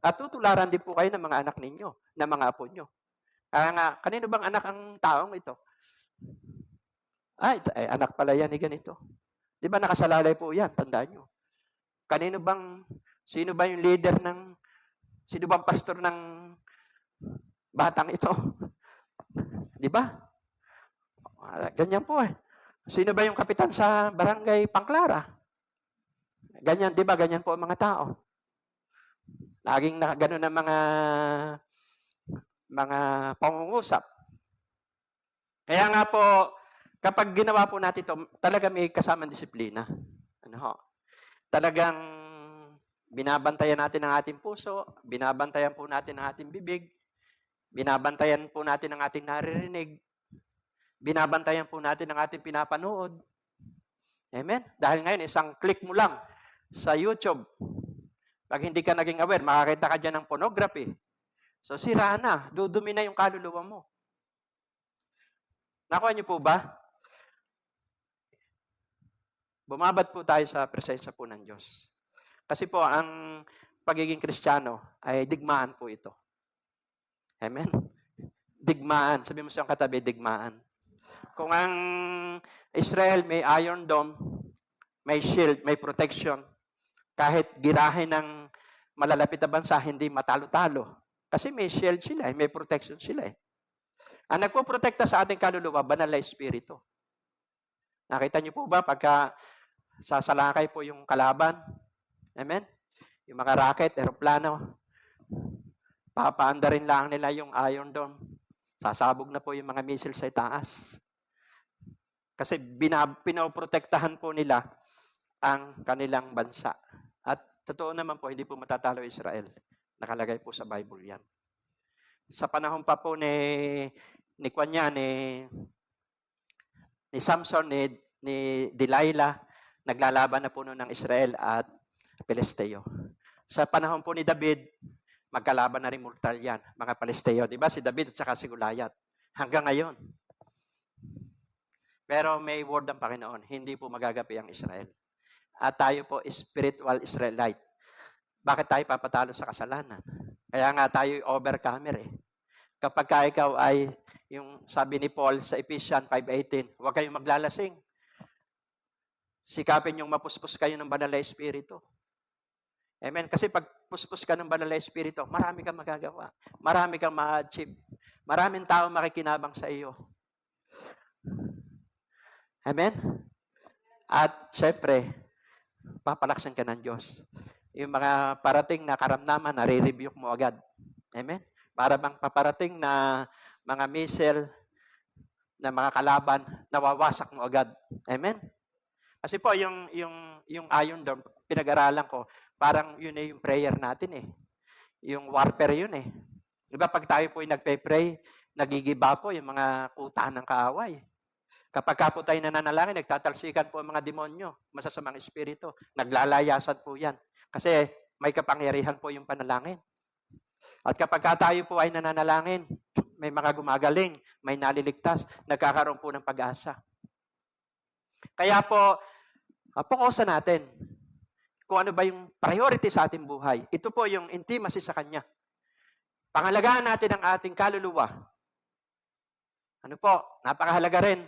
At tutularan din po kayo ng mga anak ninyo, ng mga apo nyo. Kaya nga, kanino bang anak ang taong ito? Ay, anak pala yan, ganito. Di ba nakasalalay po yan, tandaan nyo. Sino ba yung leader sino bang pastor ng batang ito? Di ba? Ganyan po Sino ba yung kapitan sa barangay Pangklara? Ganyan, di ba? Ganyan po ang mga tao. Laging ganun ang mga pangungusap. Kaya nga po, kapag ginawa po natin ito, talaga may kasamang disiplina. Talagang binabantayan natin ang ating puso, binabantayan po natin ang ating bibig, binabantayan po natin ang ating naririnig, binabantayan po natin ang ating pinapanood. Amen? Dahil ngayon, isang click mo lang sa YouTube. Pag hindi ka naging aware, makakita ka dyan ng pornography. So, sira na. Dudumi na yung kaluluwa mo. Nakuha niyo po ba? Bumabad po tayo sa presensya po ng Diyos. Kasi po, ang pagiging Kristiyano ay digmaan po ito. Amen? Digmaan. Sabi mo siyang katabi, digmaan. Kung ang Israel may Iron Dome, may shield, may protection, kahit girahin ng malalapit na bansa, hindi matalo-talo. Kasi may shield sila, may protection sila. Ang nagpoprotekta sa ating kaluluwa, banal na Espiritu. Nakita niyo po ba pagka sasalakay po yung kalaban? Amen? Yung mga rocket, aeroplano, papaanda rin lang nila yung Iron Dome. Sasabog na po yung mga missile sa itaas. Kasi pinoprotektahan po nila ang kanilang bansa. At totoo naman po, hindi po matatalo Israel. Nakalagay po sa Bible yan. Sa panahon pa po ni Samson, ni Delilah, naglalaban na po noon ng Israel at Pelisteo. Sa panahon po ni David, magkalaban na rin mortal yan, mga Pelisteo. Diba? Si David at saka si Goliath. Hanggang ngayon. Pero may word ng Panginoon, hindi po magagapi ang Israel. At tayo po spiritual Israelite. Bakit tayo papatalo sa kasalanan? Kaya nga tayo overcomer Kapag ikaw ay, yung sabi ni Paul sa Ephesians 5:18, huwag kayong maglalasing. Sikapin yung mapuspos kayo ng banal na Espiritu. Amen? Kasi pag puspos ka ng banal na Espiritu, marami kang magagawa. Marami kang ma-achieve. Maraming tao makikinabang sa iyo. Amen? At syempre, papalaksan ka ng Diyos. Yung mga parating na karamdaman, nare-rebuke mo agad. Amen? Para bang paparating na mga missile, na mga kalaban, nawawasak mo agad. Amen? Kasi po, yung Iron Dome, pinag-aralan ko, parang yun yung prayer natin eh. Yung warfare yun eh. Diba, pag tayo po yung nagpe-pray, nagigiba po yung mga kuta ng kaaway. Kapag ka po tayo nananalangin, nagtatalsikan po ang mga demonyo, masasamang espiritu. Naglalayasan po yan. Kasi may kapangyarihan po yung panalangin. At kapag ka tayo po ay nananalangin, may mga gumagaling, may naliligtas, nagkakaroon po ng pag-asa. Kaya po, fokusan natin kung ano ba yung priority sa ating buhay. Ito po yung intimacy sa Kanya. Pangalagaan natin ang ating kaluluwa. Ano po, napakahalaga rin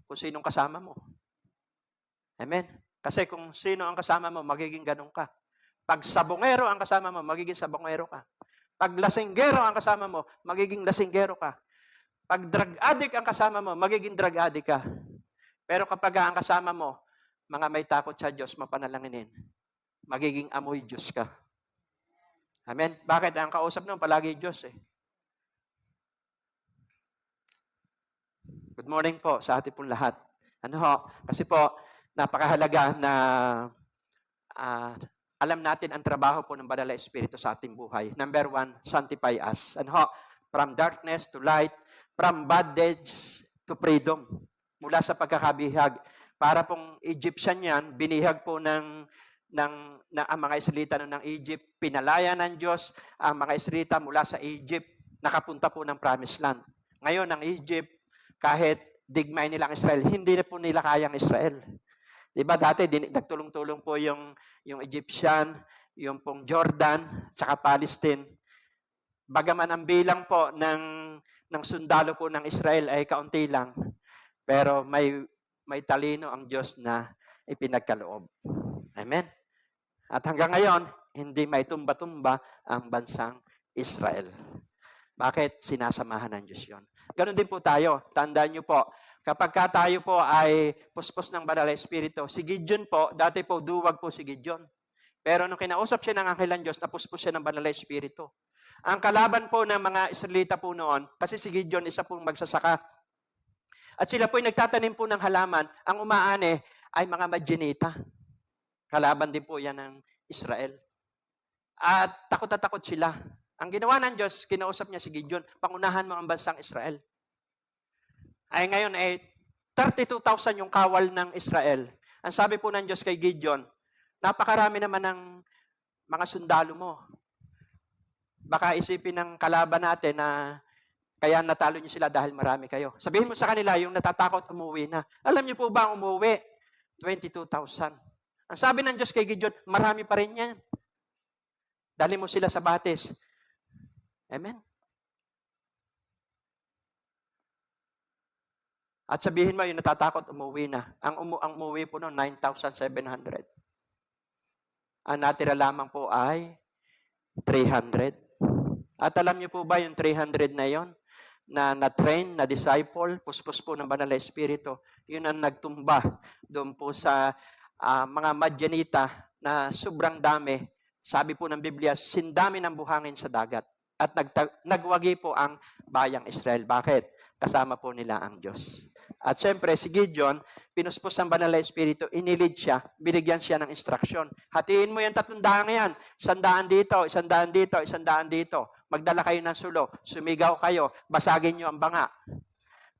kung sinong kasama mo. Amen? Kasi kung sino ang kasama mo, magiging ganun ka. Pag sabongero ang kasama mo, magiging sabongero ka. Pag lasinggero ang kasama mo, magiging lasinggero ka. Pag drug addict ang kasama mo, magiging drug addict ka. Pero kapag ang kasama mo, mga may takot sa Diyos, mapanalanginin, magiging amoy Diyos ka. Amen? Bakit? Ang kausap nun, palagi Diyos eh. Good morning po sa ating pong lahat. Ano ho? Kasi po, napakahalaga na alam natin ang trabaho po ng Banal na Espiritu sa ating buhay. Number 1, sanctify us. Ano ho? From darkness to light, from bondage to freedom. Mula sa pagkakabihag. Para pong Egyptian yan, binihag po ng ang mga Israelita ng Egypt, pinalaya ng Diyos ang mga Israelita mula sa Egypt, nakapunta po ng Promised Land. Ngayon, ang Egypt, kahit digmay nilang Israel, hindi na po nila kayang Israel. Diba dati, nagtulong-tulong po yung Egyptian, yung pong Jordan, saka Palestine. Bagaman ang bilang po ng sundalo po ng Israel ay kaunti lang, pero may talino ang Diyos na ipinagkaloob. Amen? At hanggang ngayon, hindi may tumba-tumba ang bansang Israel. Bakit? Sinasamahan ng Diyos yun. Ganon din po tayo. Tandaan nyo po, kapag tayo po ay puspos ng Banal na Espiritu, si Gideon po, dati po duwag po si Gideon. Pero nung kinausap siya ng anghel ng Diyos, napuspos siya ng Banal na Espiritu. Ang kalaban po ng mga Israelita po noon, kasi si Gideon isa pong magsasaka. At sila po ay nagtatanim po ng halaman, ang umaani ay mga Madianita. Kalaban din po yan ng Israel. At takot na takot sila. Ang ginawa ng Diyos, kinausap niya si Gideon, pangunahan mo ang bansang Israel. Ay ngayon, 32,000 yung kawal ng Israel. Ang sabi po ng Diyos kay Gideon, napakarami naman ng mga sundalo mo. Baka isipin ng kalaban natin na kaya natalo niyo sila dahil marami kayo. Sabihin mo sa kanila, yung natatakot, umuwi na. Alam niyo po ba ang umuwi? 22,000. Ang sabi ng Diyos kay Gideon, marami pa rin yan. Dali mo sila sa batis. Amen? At sabihin mo, yung natatakot, umuwi na. Ang umuwi po noon, 9,700. Ang natira lamang po ay 300. At alam niyo po ba yung 300 na yon na na-train, na disciple, puspos po ng Banal na Espiritu, yun ang nagtumba doon po sa mga Madianita na sobrang dami. Sabi po ng Biblia, sindami ng buhangin sa dagat. At nagwagi po ang bayang Israel. Bakit? Kasama po nila ang Diyos. At siyempre, si Gideon, pinuspos ng Banal na Espiritu, inilid siya, binigyan siya ng instruction. Hatiin mo yung 300 yan. 100 dito, 100 dito, 100 dito. Magdala kayo ng sulo, sumigaw kayo, basagin nyo ang banga.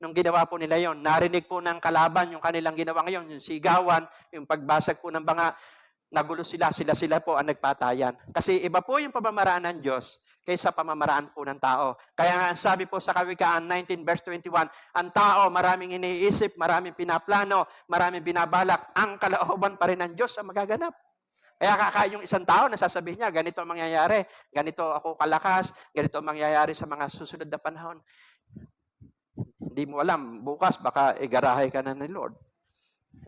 Nung ginawa po nila yon, narinig po ng kalaban yung kanilang ginawa ngayon, yung sigawan, yung pagbasag po ng banga, nagulo sila po ang nagpatayan. Kasi iba po yung pamamaraan ng Diyos kaysa pamamaraan po ng tao. Kaya nga sabi po sa Kawikaan 19 verse 21, ang tao maraming iniisip, maraming pinaplano, maraming binabalak, ang kalooban pa rin ng Diyos ang magaganap. Kaya yung isang tao, nasasabihin niya, ganito ang mangyayari, ganito ako kalakas, ganito ang mangyayari sa mga susunod na panahon. Hindi mo alam, bukas baka igarahay ka na ni Lord.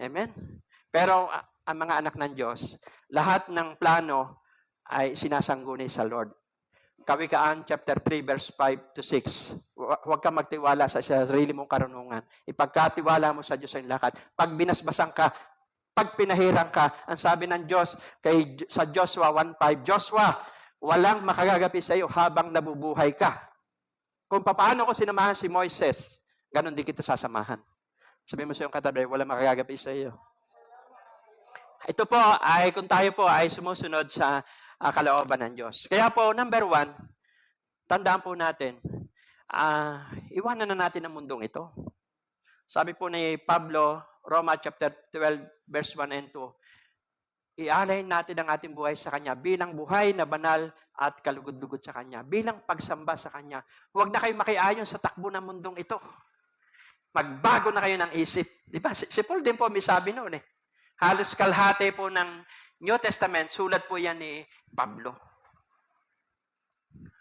Amen? Pero ang mga anak ng Diyos, lahat ng plano ay sinasangguni sa Lord. Kawikaan chapter 3 verse 5 to 6. Huwag kang magtiwala sa sarili mong karunungan. Ipagkatiwala mo sa Diyos ang lahat. Pag binasbasan ka, pag pinahirang ka, ang sabi ng Diyos sa Joshua 1:5, Joshua, walang makagagapi sa iyo habang nabubuhay ka. Kung paano ko sinamahan si Moises ganon din kita sasamahan. Sabi mo sa iyong katabi, wala makagagapi sa iyo. Ito po ay kung tayo po ay sumusunod sa kalooban ng Diyos. Kaya po, number 1, tandaan po natin, iwanan na natin ang mundong ito. Sabi po ni Pablo, Roma chapter 12, verse 1 and 2, ialay natin ang ating buhay sa Kanya bilang buhay na banal at kalugod-lugod sa Kanya. Bilang pagsamba sa Kanya. Huwag na kayo makiayon sa takbo ng mundong ito. Magbago na kayo ng isip. Di ba? Si Paul din po may sabi noon eh. Halos kalahati po ng New Testament, sulat po yan ni Pablo.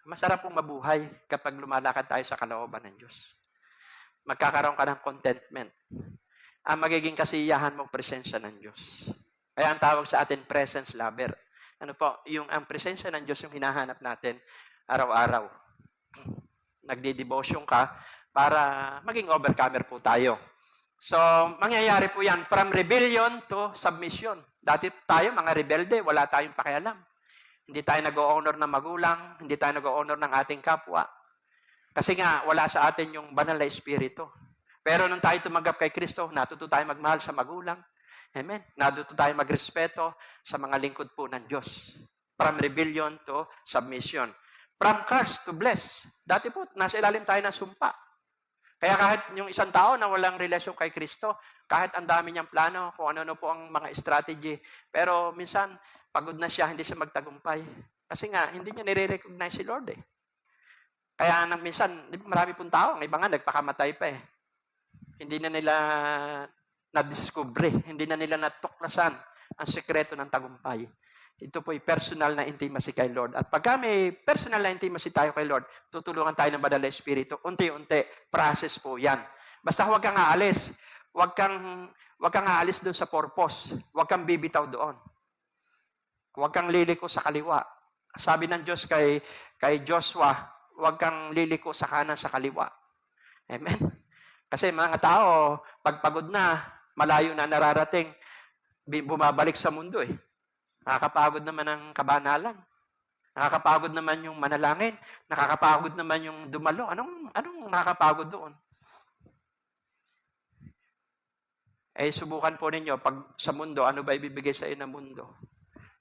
Masarap pong mabuhay kapag lumalakad tayo sa kalooban ng Diyos. Magkakaroon ka ng contentment. Ang magiging kasiyahan mo, presensya ng Diyos. Kaya ang tawag sa atin, presence lover. Ano po, ang presensya ng Diyos yung hinahanap natin araw-araw. Nagdi-devotion ka para maging overcomer po tayo. So, mangyayari po yan from rebellion to submission. Dati tayo, mga rebelde, wala tayong pakialam. Hindi tayo nag-o-honor ng magulang, hindi tayo nag-o-honor ng ating kapwa. Kasi nga, wala sa atin yung banal na espiritu. Pero nung tayo tumanggap kay Kristo, natuto tayo magmahal sa magulang. Amen. Natuto tayo magrespeto sa mga lingkod po ng Diyos. From rebellion to submission. From curse to bless. Dati po, nasa ilalim tayo ng sumpa. Kaya kahit yung isang tao na walang relasyon kay Kristo, kahit ang dami niyang plano, kung ano po ang mga strategy, pero minsan, pagod na siya, hindi siya magtagumpay. Kasi nga, hindi niya nire-recognize si Lord eh. Kaya minsan, marami pong tao, ang iba nga nagpakamatay pa eh. Hindi na nila na-discover, hindi na nila natuklasan ang sekreto ng tagumpay. Ito po ay personal na intimacy kay Lord. At pagka may personal na intimacy tayo kay Lord, tutulungan tayo ng Banal na Espiritu. Unti-unti, process po yan. Basta huwag kang aalis. Huwag kang aalis doon sa purpose. Huwag kang bibitaw doon. Huwag kang liliko sa kaliwa. Sabi ng Diyos kay Joshua, huwag kang liliko sa kanan sa kaliwa. Amen? Kasi mga tao, pagpagod na, malayo na nararating, bumabalik sa mundo eh. Nakakapagod naman ang kabanalan. Nakakapagod naman yung manalangin. Nakakapagod naman yung dumalo. Anong nakakapagod doon? Eh, subukan po ninyo, pag sa mundo, ano ba ibibigay sa iyo ng mundo?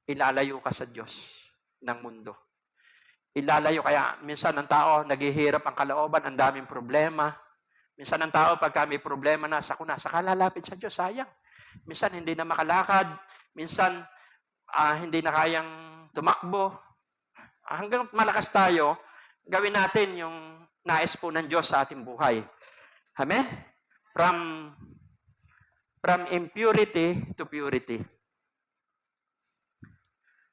Ilalayo ka sa Diyos ng mundo. Ilalayo. Kaya minsan ang tao, naghihirap ang kalooban, ang daming problema. Minsan ang tao, pagka may problema na, saka lalapit sa Diyos, sayang. Minsan hindi na makalakad. Minsan, hindi na kayang tumakbo. Hanggang malakas tayo, gawin natin yung nais po ng Diyos sa ating buhay. Amen? From impurity to purity.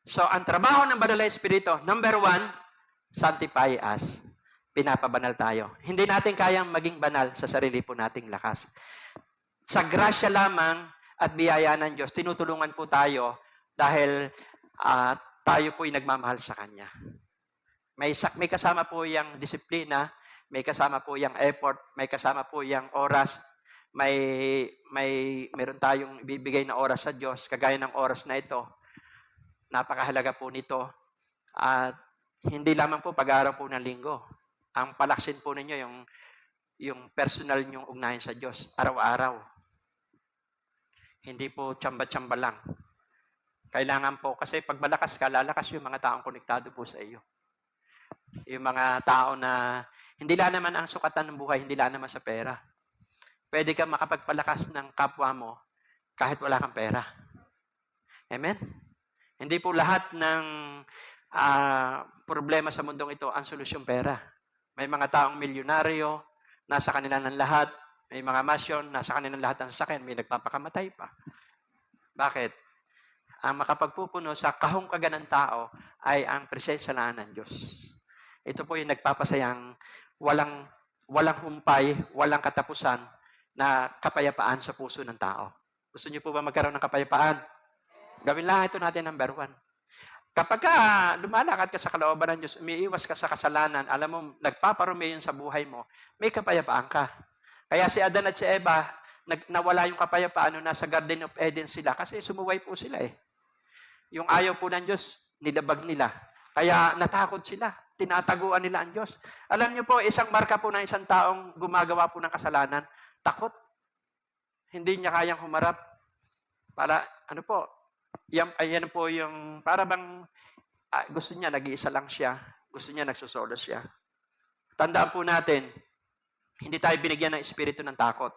So, ang trabaho ng Banal na Espiritu, number 1, sanctify us. Pinapabanal tayo. Hindi natin kayang maging banal sa sarili po nating lakas. Sa grasya lamang at biyaya ng Diyos, tinutulungan po tayo dahil tayo po ay nagmamahal sa Kanya. May kasama po yung disiplina, may kasama po yung effort, may kasama po yung oras, meron tayong ibibigay na oras sa Diyos, kagaya ng oras na ito. Napakahalaga po nito. At hindi lamang po pag-araw po ng linggo. Ang palaksin po ninyo yung personal nyong ugnayan sa Diyos, araw-araw. Hindi po tsamba-tsamba lang. Kailangan po, kasi pag malakas ka, lalakas yung mga taong konektado po sa iyo. Yung mga tao na, hindi lang naman ang sukatan ng buhay, hindi lang naman sa pera. Pwede kang makapagpalakas ng kapwa mo kahit wala kang pera. Amen? Hindi po lahat ng problema sa mundong ito ang solusyon pera. May mga taong milyonaryo, nasa kanila ng lahat. May mga masyon, nasa kanila ng lahat ang sasakyan, may nagpapakamatay pa. Bakit? Ang makapagpupuno sa kahungkagan ng tao ay ang presensya ng Diyos. Ito po yung nagpapasayang walang humpay, walang katapusan na kapayapaan sa puso ng tao. Gusto niyo po ba magkaroon ng kapayapaan? Gawin lang ito natin number 1. Kapag lumalakad ka sa kalooban ng Diyos, umiiwas ka sa kasalanan, alam mo, nagpaparumi yun sa buhay mo, may kapayapaan ka. Kaya si Adan at si Eva, nawala yung kapayapaan nung nasa Garden of Eden sila kasi sumuway po sila eh. Yung ayaw po ng Diyos, nilabag nila. Kaya natakot sila. tinataguan nila ang Diyos. Alam niyo po, isang marka po ng isang taong gumagawa po ng kasalanan, takot. Hindi niya kayang humarap. Para, ano po, yan po yung, para bang, gusto niya, nag-iisa lang siya. Gusto niya, nagsusolo siya. Tandaan po natin, hindi tayo binigyan ng espiritu ng takot.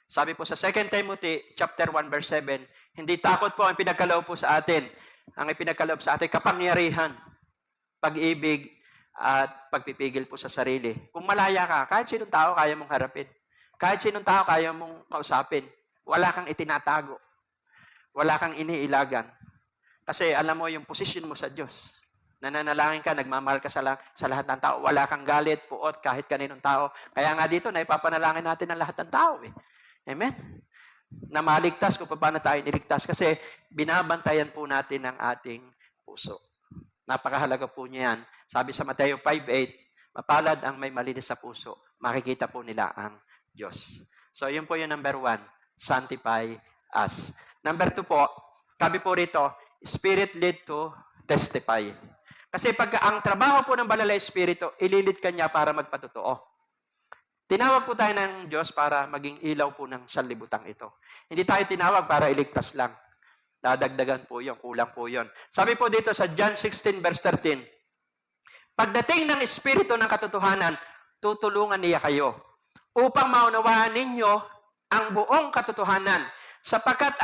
Sabi po sa 2 Timothy chapter 1 verse 7, hindi takot po ang pinagkaloob po sa atin. Ang ipinagkaloob sa atin, kapangyarihan, pag-ibig, at pagpipigil po sa sarili. Kung malaya ka, kahit sinong tao kaya mong harapin. Kahit sinong tao kaya mong kausapin. Wala kang itinatago. Wala kang iniilagan. Kasi alam mo yung posisyon mo sa Diyos. Nananalangin ka, nagmamahal ka sa lahat ng tao. Wala kang galit, puot, kahit kaninong tao. Kaya nga dito, naipapanalangin natin ang lahat ng tao. Amen? Na maligtas kung paano tayo niligtas. Kasi binabantayan po natin ang ating puso. Napakahalaga po niya yan. Sabi sa Mateo 5:8, mapalad ang may malinis sa puso. Makikita po nila ang Diyos. So, yun po yung number 1. Sanctify us. Number 2 po, sabi po rito, Spirit lead to testify. Kasi pag ang trabaho po ng Banal na Espiritu, ililid ka niya para magpatotoo. Tinawag po tayo ng Diyos para maging ilaw po ng sanlibutan ito. Hindi tayo tinawag para iligtas lang. Dadagdagan po yun, kulang po yun. Sabi po dito sa John 16 verse 13, pagdating ng Espiritu ng katotohanan, tutulungan niya kayo upang maunawaan ninyo ang buong katotohanan sapagkat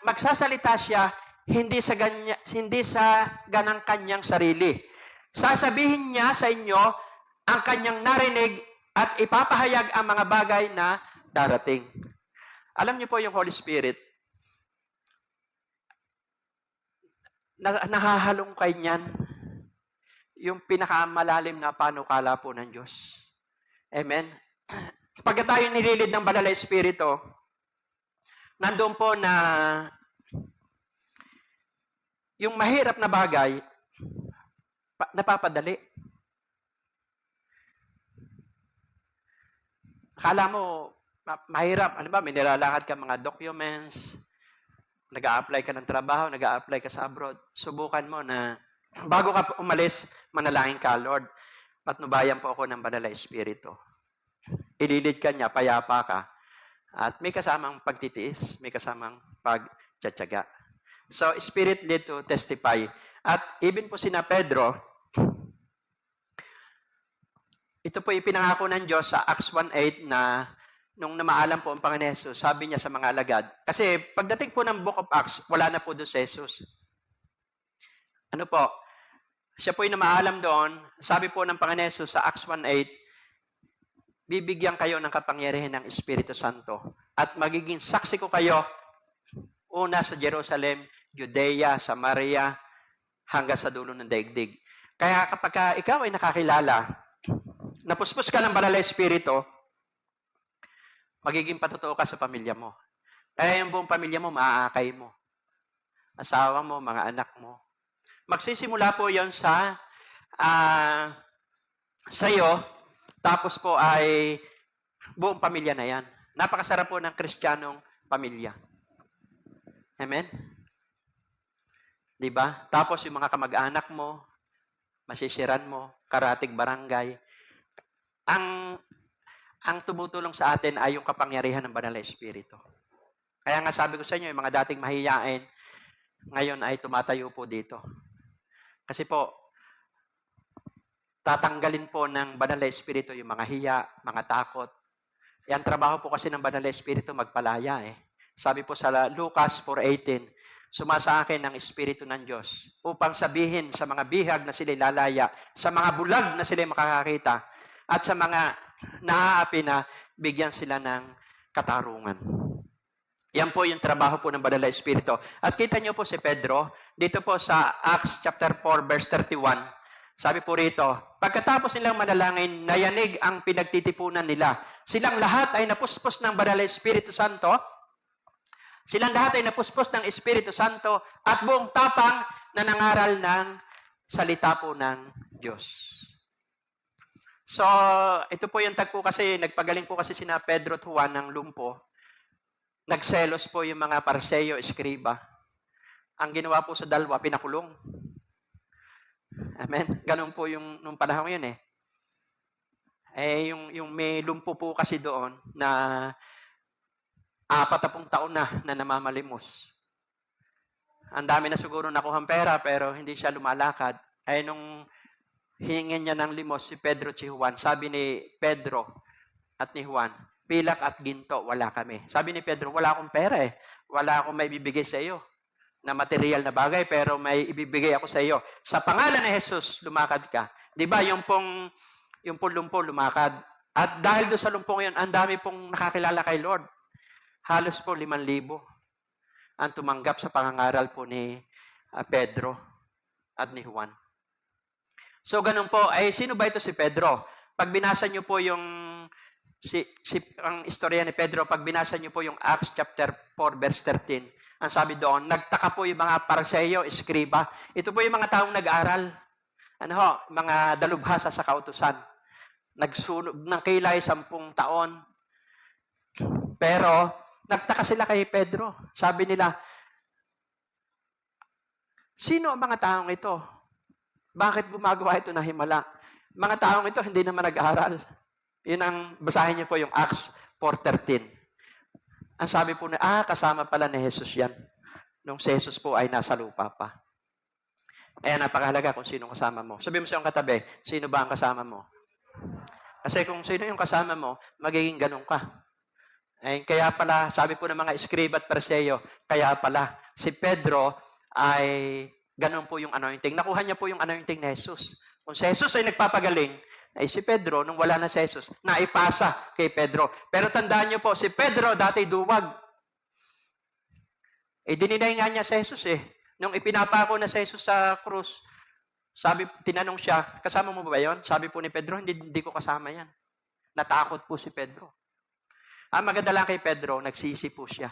magsasalita siya hindi sa ganang kanyang sarili. Sasabihin niya sa inyo ang kanyang narinig at ipapahayag ang mga bagay na darating. Alam niyo po yung Holy Spirit, nahahalungkay niyan yung pinakamalalim na panukala po ng Diyos. Amen? Pagka tayo nililid ng Banal na Espiritu, nandoon po na yung mahirap na bagay, napapadali. Akala mo, mahirap. Ano ba, may nilalakad ka mga documents, nag-a-apply ka ng trabaho, nag-a-apply ka sa abroad. Subukan mo na bago ka umalis, manalangin ka, Lord, patnubayan po ako ng Banal na Espiritu. Ililid ka niya, payapa ka. At may kasamang pagtitiis, may kasamang pagtsatsaga. So, Spirit led to testify. At even po sina Pedro, ito po ipinangako ng Diyos sa Acts 1:8 na nung namaalam po ang Panginoon Jesus, sabi niya sa mga alagad. Kasi pagdating po ng Book of Acts, wala na po doon si Jesus. Ano po? Siya po yung namaalam doon. Sabi po ng Panginoon Jesus sa Acts 1:8, bibigyan kayo ng kapangyarihan ng Espiritu Santo at magiging saksi ko kayo una sa Jerusalem, Judea, Samaria, hanggang sa dulo ng daigdig. Kaya kapag ikaw ay nakakilala, napuspos ka ng Banal na Espiritu, magiging patotoo ka sa pamilya mo. Kaya yung buong pamilya mo, maaakay mo. Asawa mo, mga anak mo. Magsisimula po yon sa sa'yo, tapos po ay buong pamilya na yan. Napakasarap po ng Kristiyanong pamilya. Amen? Diba? Tapos yung mga kamag-anak mo, masisiran mo, karatig barangay. Ang tumutulong sa atin ay yung kapangyarihan ng Banal na Espiritu. Kaya nga sabi ko sa inyo, yung mga dating mahiyain, ngayon ay tumatayo po dito. Kasi po, tatanggalin po ng Banal na Espiritu yung mga hiya, mga takot. Yan trabaho po kasi ng Banal na Espiritu, magpalaya Sabi po sa Lucas 4:18, sumasa akin ang Espiritu ng Diyos upang sabihin sa mga bihag na sila lalaya, sa mga bulag na sila makakakita, at sa mga naaapi na bigyan sila ng katarungan. Yan po yung trabaho po ng Banal na Espiritu. At kita niyo po si Pedro, dito po sa Acts chapter 4 verse 31, sabi po rito, pagkatapos nilang manalangin, nayanig ang pinagtitipunan nila. Silang lahat ay napuspos ng Banal na Espiritu Santo. Silang lahat ay napuspos ng Espiritu Santo at buong tapang na nangaral ng salita po ng Diyos. So, ito po yung tagpo kasi, nagpagaling po kasi sina Pedro at Juan ng lumpo. Nagselos po yung mga Parseo, Eskriba. Ang ginawa po sa dalawa, pinakulong. Amen? Ganun po yung nung panahon yun eh. Yung may lumpo po kasi doon na 40 taon na namamalimos. Ang dami na siguro nakuhang pera pero hindi siya lumalakad. Nung hingin niya ng limos si Pedro at si Juan, sabi ni Pedro at ni Juan, pilak at ginto, wala kami. Sabi ni Pedro, wala akong pera eh. Wala akong maibibigay sa iyo na material na bagay, pero may ibibigay ako sa iyo. Sa pangalan ni Jesus, lumakad ka. Di ba, yung pong lumpo, lumakad. At dahil doon sa lumpong yun, ang dami pong nakakilala kay Lord. Halos po 5,000 ang tumanggap sa pangangaral po ni Pedro at ni Juan. So, ganun po. Sino ba ito si Pedro? Pag binasa niyo po yung ang istorya ni Pedro, pag binasa niyo po yung Acts chapter 4, verse 13, ang sabi doon, nagtaka po yung mga Pariseo, Eskriba. Ito po yung mga taong nag-aral. Mga dalubhasa sa kautusan. Nagsunog ng kilay 10 taon. Pero, nagtaka sila kay Pedro. Sabi nila, sino ang mga taong ito? Bakit gumagawa ito na himala? Mga taong ito hindi naman nag-aral. Yun ang, basahin niyo po yung Acts 4:13. Ang sabi po na, kasama pala ni Jesus yan. Nung si Jesus po ay nasa lupa pa. Napakahalaga kung sino kasama mo. Sabi mo sa iyong katabi, sino ba ang kasama mo? Kasi kung sino yung kasama mo, magiging ganun ka. Kaya pala, sabi po ng mga Eskriba at Pariseo, kaya pala, si Pedro ay ganun po yung anointing. Nakuha niya po yung anointing ni Jesus. Kung si Jesus ay nagpapagaling, si Pedro, nung wala na si Jesus, naipasa kay Pedro. Pero tandaan niyo po, si Pedro dati duwag. Dininay nga niya si Jesus eh. Nung ipinapako na si Jesus sa krus, tinanong siya, kasama mo ba yun? Sabi po ni Pedro, hindi ko kasama yan. Natakot po si Pedro. Ang maganda lang kay Pedro, nagsisi po siya.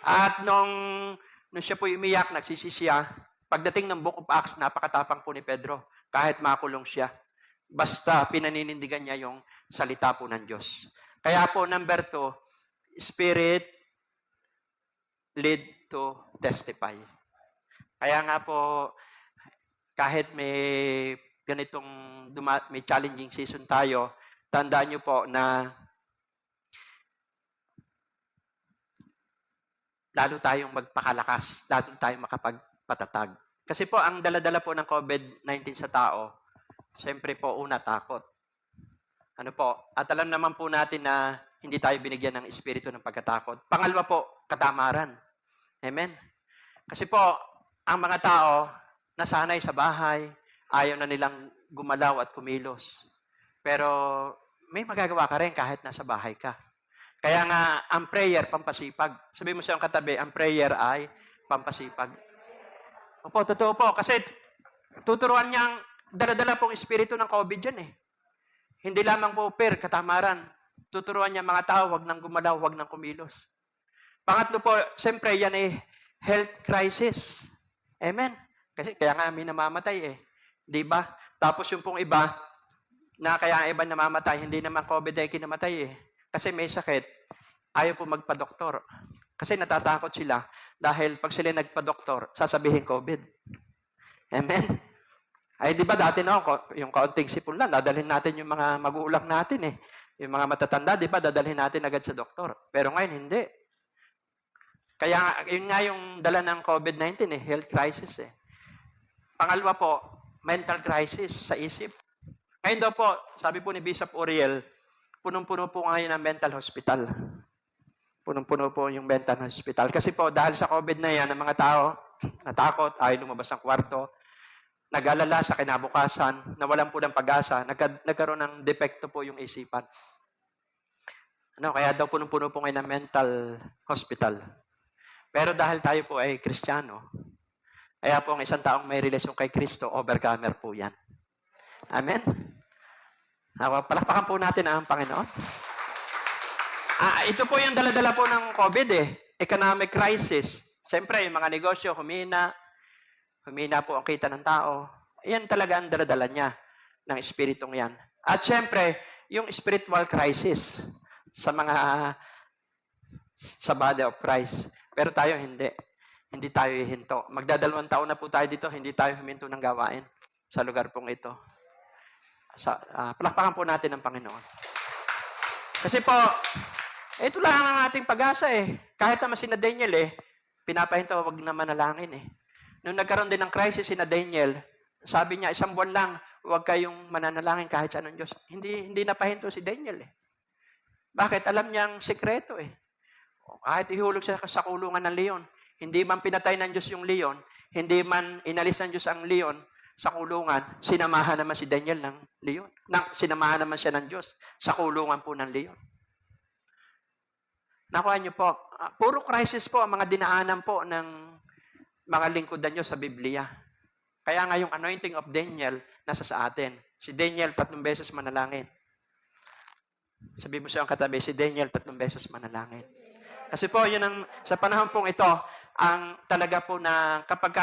At nung siya po umiyak, nagsisi siya, pagdating ng Book of Acts, napakatapang po ni Pedro, kahit makulong siya. Basta pinaninindigan niya yung salita po ng Diyos. Kaya po, number 2, Spirit lead to testify. Kaya nga po, kahit may ganitong may challenging season tayo, tandaan niyo po na lalo tayong magpakalakas, lalo tayong makapagpatatag. Kasi po, ang dala-dala po ng COVID-19 sa tao, siyempre po, una, takot. At alam naman po natin na hindi tayo binigyan ng espiritu ng pagkatakot. Pangalawa po, katamaran. Amen? Kasi po, ang mga tao, nasanay sa bahay, ayaw na nilang gumalaw at kumilos. Pero, may magagawa ka rin kahit nasa bahay ka. Kaya nga, ang prayer, pampasipag. Sabi mo sa iyong katabi, ang prayer ay pampasipag. Opo, totoo po. Kasi, tuturuan niyang dala-dala pong espiritu ng COVID yan eh. Hindi lamang po katamaran. Tuturuan niya mga tao, wag nang gumalaw, wag nang kumilos. Pangatlo po, siyempre yan eh, health crisis. Amen? Kasi kaya nga may namamatay eh. Di ba? Tapos yung pong iba, na kaya ang iba namamatay, hindi naman COVID ay kinamatay eh. Kasi may sakit, ayaw po magpa-doktor. Kasi natatakot sila dahil pag sila nagpa-doktor, sasabihin COVID. Amen? Di ba dati yung kaunting sipon lang, dadalhin natin yung mga magulang natin eh. Yung mga matatanda, di ba, dadalhin natin agad sa doktor. Pero ngayon, hindi. Kaya yun nga yung dala ng COVID-19 eh, health crisis eh. Pangalawa po, mental crisis sa isip. Ngayon daw po, sabi po ni Bishop Uriel, punong-puno po ngayon ang mental hospital. Punong-puno po yung mental hospital. Kasi po, dahil sa COVID na yan, ang mga tao natakot, ayaw lumabas ng kwarto, nag-alala sa kinabukasan, nawalan po ng pag-asa, nagkaroon ng depekto po yung isipan. Kaya daw punong-puno po ngayon ng mental hospital. Pero dahil tayo po ay Kristiyano, kaya po ang isang taong may relasyon kay Kristo, overcomer po yan. Amen? Palakpakan po natin ang Panginoon. Ito po yung dala-dala po ng COVID eh. Economic crisis. Siyempre, yung mga negosyo, humina po ang kita ng tao. Yan talaga ang dala-dala niya ng espiritong yan. At siyempre, yung spiritual crisis sa body of Christ. Pero tayo hindi. Hindi tayo hihinto. Magdadalawang taon na po tayo dito, hindi tayo huminto ng gawain sa lugar pong ito. Palakpakan po natin ang Panginoon. Kasi po, ito lang ang ating pag-asa eh. Kahit naman sina Daniel pinapahinto, wag na manalangin eh. Nung nagkaroon din ng crisis sina Daniel, sabi niya, 1 buwan lang, huwag kayong mananalangin kahit sa anong Diyos. Hindi napahinto si Daniel eh. Bakit? Alam niyang sekreto eh. Kahit ihulog siya sa kulungan ng leon, hindi man pinatay ng Diyos yung leon, hindi man inalis ng Diyos ang leon sa kulungan, sinamahan naman si Daniel ng leon. Sinamahan naman siya ng Diyos sa kulungan po ng leon. Nakuha niyo po, puro crisis po ang mga dinaanan po ng mga lingkod ng Diyos sa Biblia. Kaya nga yung anointing of Daniel nasa sa atin. Si Daniel 3 beses manalangin. Sabi mo siya ang katabi, si Daniel 3 beses manalangin. Kasi po, yun ang, sa panahon pong ito, ang talaga po na kapag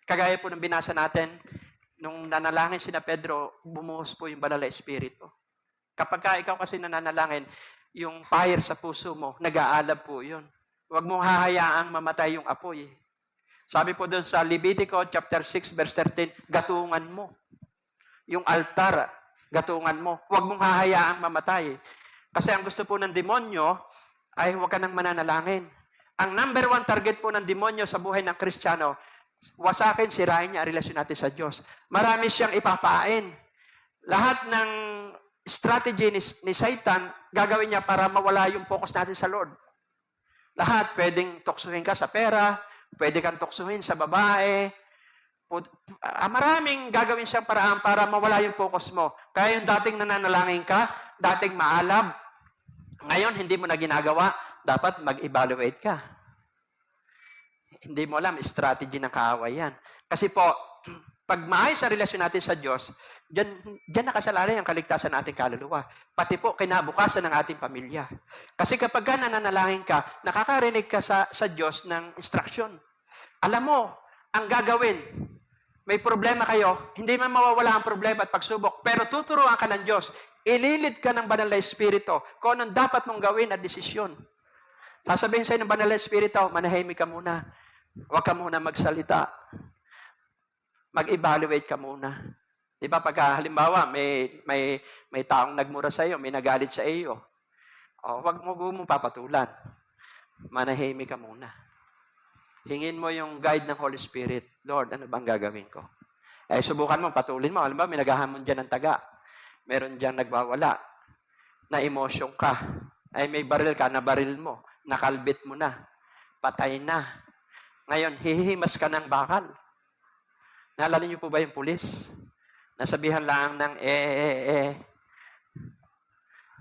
kagaya po ng binasa natin, nung nanalangin sina Pedro, bumuhos po yung banal na espiritu. Kapag ikaw kasi nananalangin, yung fire sa puso mo, nag-aalab po yun. Huwag mong hahayaang mamatay yung apoy. Sabi po doon sa Levitico chapter 6 verse 13, gatungan mo. Yung altar, gatungan mo. Huwag mong hahayaang mamatay. Kasi ang gusto po ng demonyo, ay huwag ka nang mananalangin. Ang number 1 target po ng demonyo sa buhay ng Kristiyano, wasakin, sirain niya ang relasyon natin sa Diyos. Marami siyang ipapain. Lahat ng strategy ni Satan, gagawin niya para mawala yung focus natin sa Lord. Lahat, pwedeng tuksuhin ka sa pera, pwede kang tuksuhin sa babae. Maraming gagawin siyang paraan para mawala yung focus mo. Kaya yung dating nananalangin ka, dating maalab, ngayon, hindi mo na ginagawa, dapat mag-evaluate ka. Hindi mo alam, strategy ng kaaway yan. Kasi po, pag maayos ang relasyon natin sa Diyos, diyan nakasalalay ang kaligtasan ng ating kaluluwa. Pati po, kinabukasan ng ating pamilya. Kasi kapag ka nananalangin ka, nakakarinig ka sa Diyos ng instruction. Alam mo, ang gagawin, may problema kayo, hindi man mawawala ang problema at pagsubok, pero tuturuan ka ng Diyos. Ililid ka ng banal na espiritu kung anong dapat mong gawin at desisyon. Sasabihin sa'yo ng banal na espiritu, manahimik ka muna. Huwag ka muna magsalita. Mag-evaluate ka muna. Di ba, pagka halimbawa, may taong nagmura sa iyo, may nagalit sa iyo, huwag mo papatulan. Manahimik ka muna. Hingin mo yung guide ng Holy Spirit. Lord, ano bang gagawin ko? Subukan mo, patulin mo. Halimbawa, may naghahamon dyan ng taga. Meron dyan nagbawala. Na emosyon ka. May baril ka, nabaril mo. Nakalbit mo na. Patay na. Ngayon, hihimas ka ng bakal. Naalala niyo po ba yung pulis? Nasabihan lang ng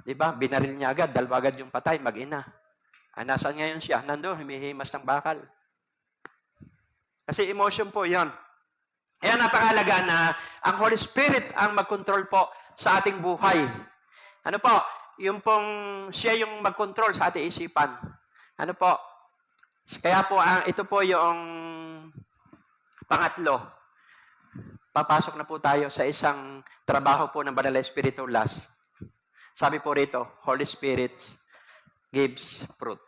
Diba? Binaril niya agad, dalawa agad yung patay, mag-ina. Nasaan ngayon siya? Nandun, humihimas ng bakal. Kasi emotion po yon. Kaya napakalaga na ang Holy Spirit ang mag-control po sa ating buhay. Ano po? Yung pong siya yung mag-control sa ating isipan. Ano po? Kaya po, ito po yung pangatlo. Papasok na po tayo sa isang trabaho po ng Banal na Espiritu last. Sabi po rito, Holy Spirit gives fruit.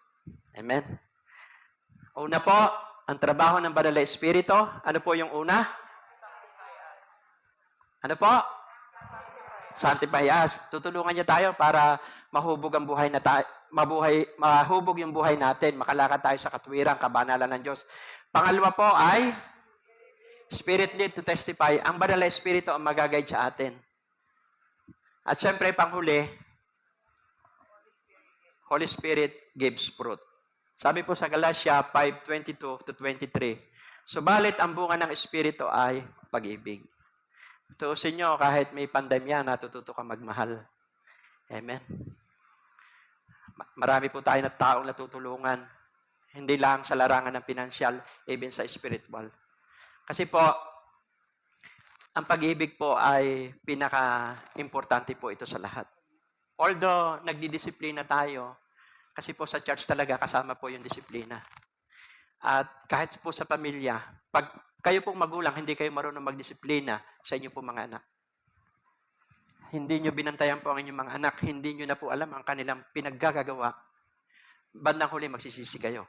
Amen? Una po, ang trabaho ng Banal na Espiritu. Ano po yung una? Ano po? Sanctify us. Tutulungan niya tayo para mahubog ang buhay na mahubog yung buhay natin, makalakad tayo sa katwiran, kabanalan ng Diyos. Pangalawa po ay Spirit led to testify. Ang Banal na Espiritu ang mag-guide sa atin. At syempre, panghuli, Holy Spirit gives fruit. Sabi po sa Galatia 5:22-23, subalit ang bunga ng Espiritu ay pag-ibig. Tuusin nyo, kahit may pandemya, natututo ka magmahal. Amen. Marami po tayo na taong natutulungan. Hindi lang sa larangan ng pinansyal, even sa spiritual. Kasi po, ang pag-ibig po ay pinaka-importante po ito sa lahat. Although, nagdidisiplina tayo, kasi po sa church talaga kasama po yung disiplina. At kahit po sa pamilya, pag kayo pong magulang, hindi kayo marunong magdisiplina sa inyo pong mga anak. Hindi nyo binantayan po ang inyong mga anak, hindi nyo na po alam ang kanilang pinaggagawa. Bandang huli, magsisisi kayo.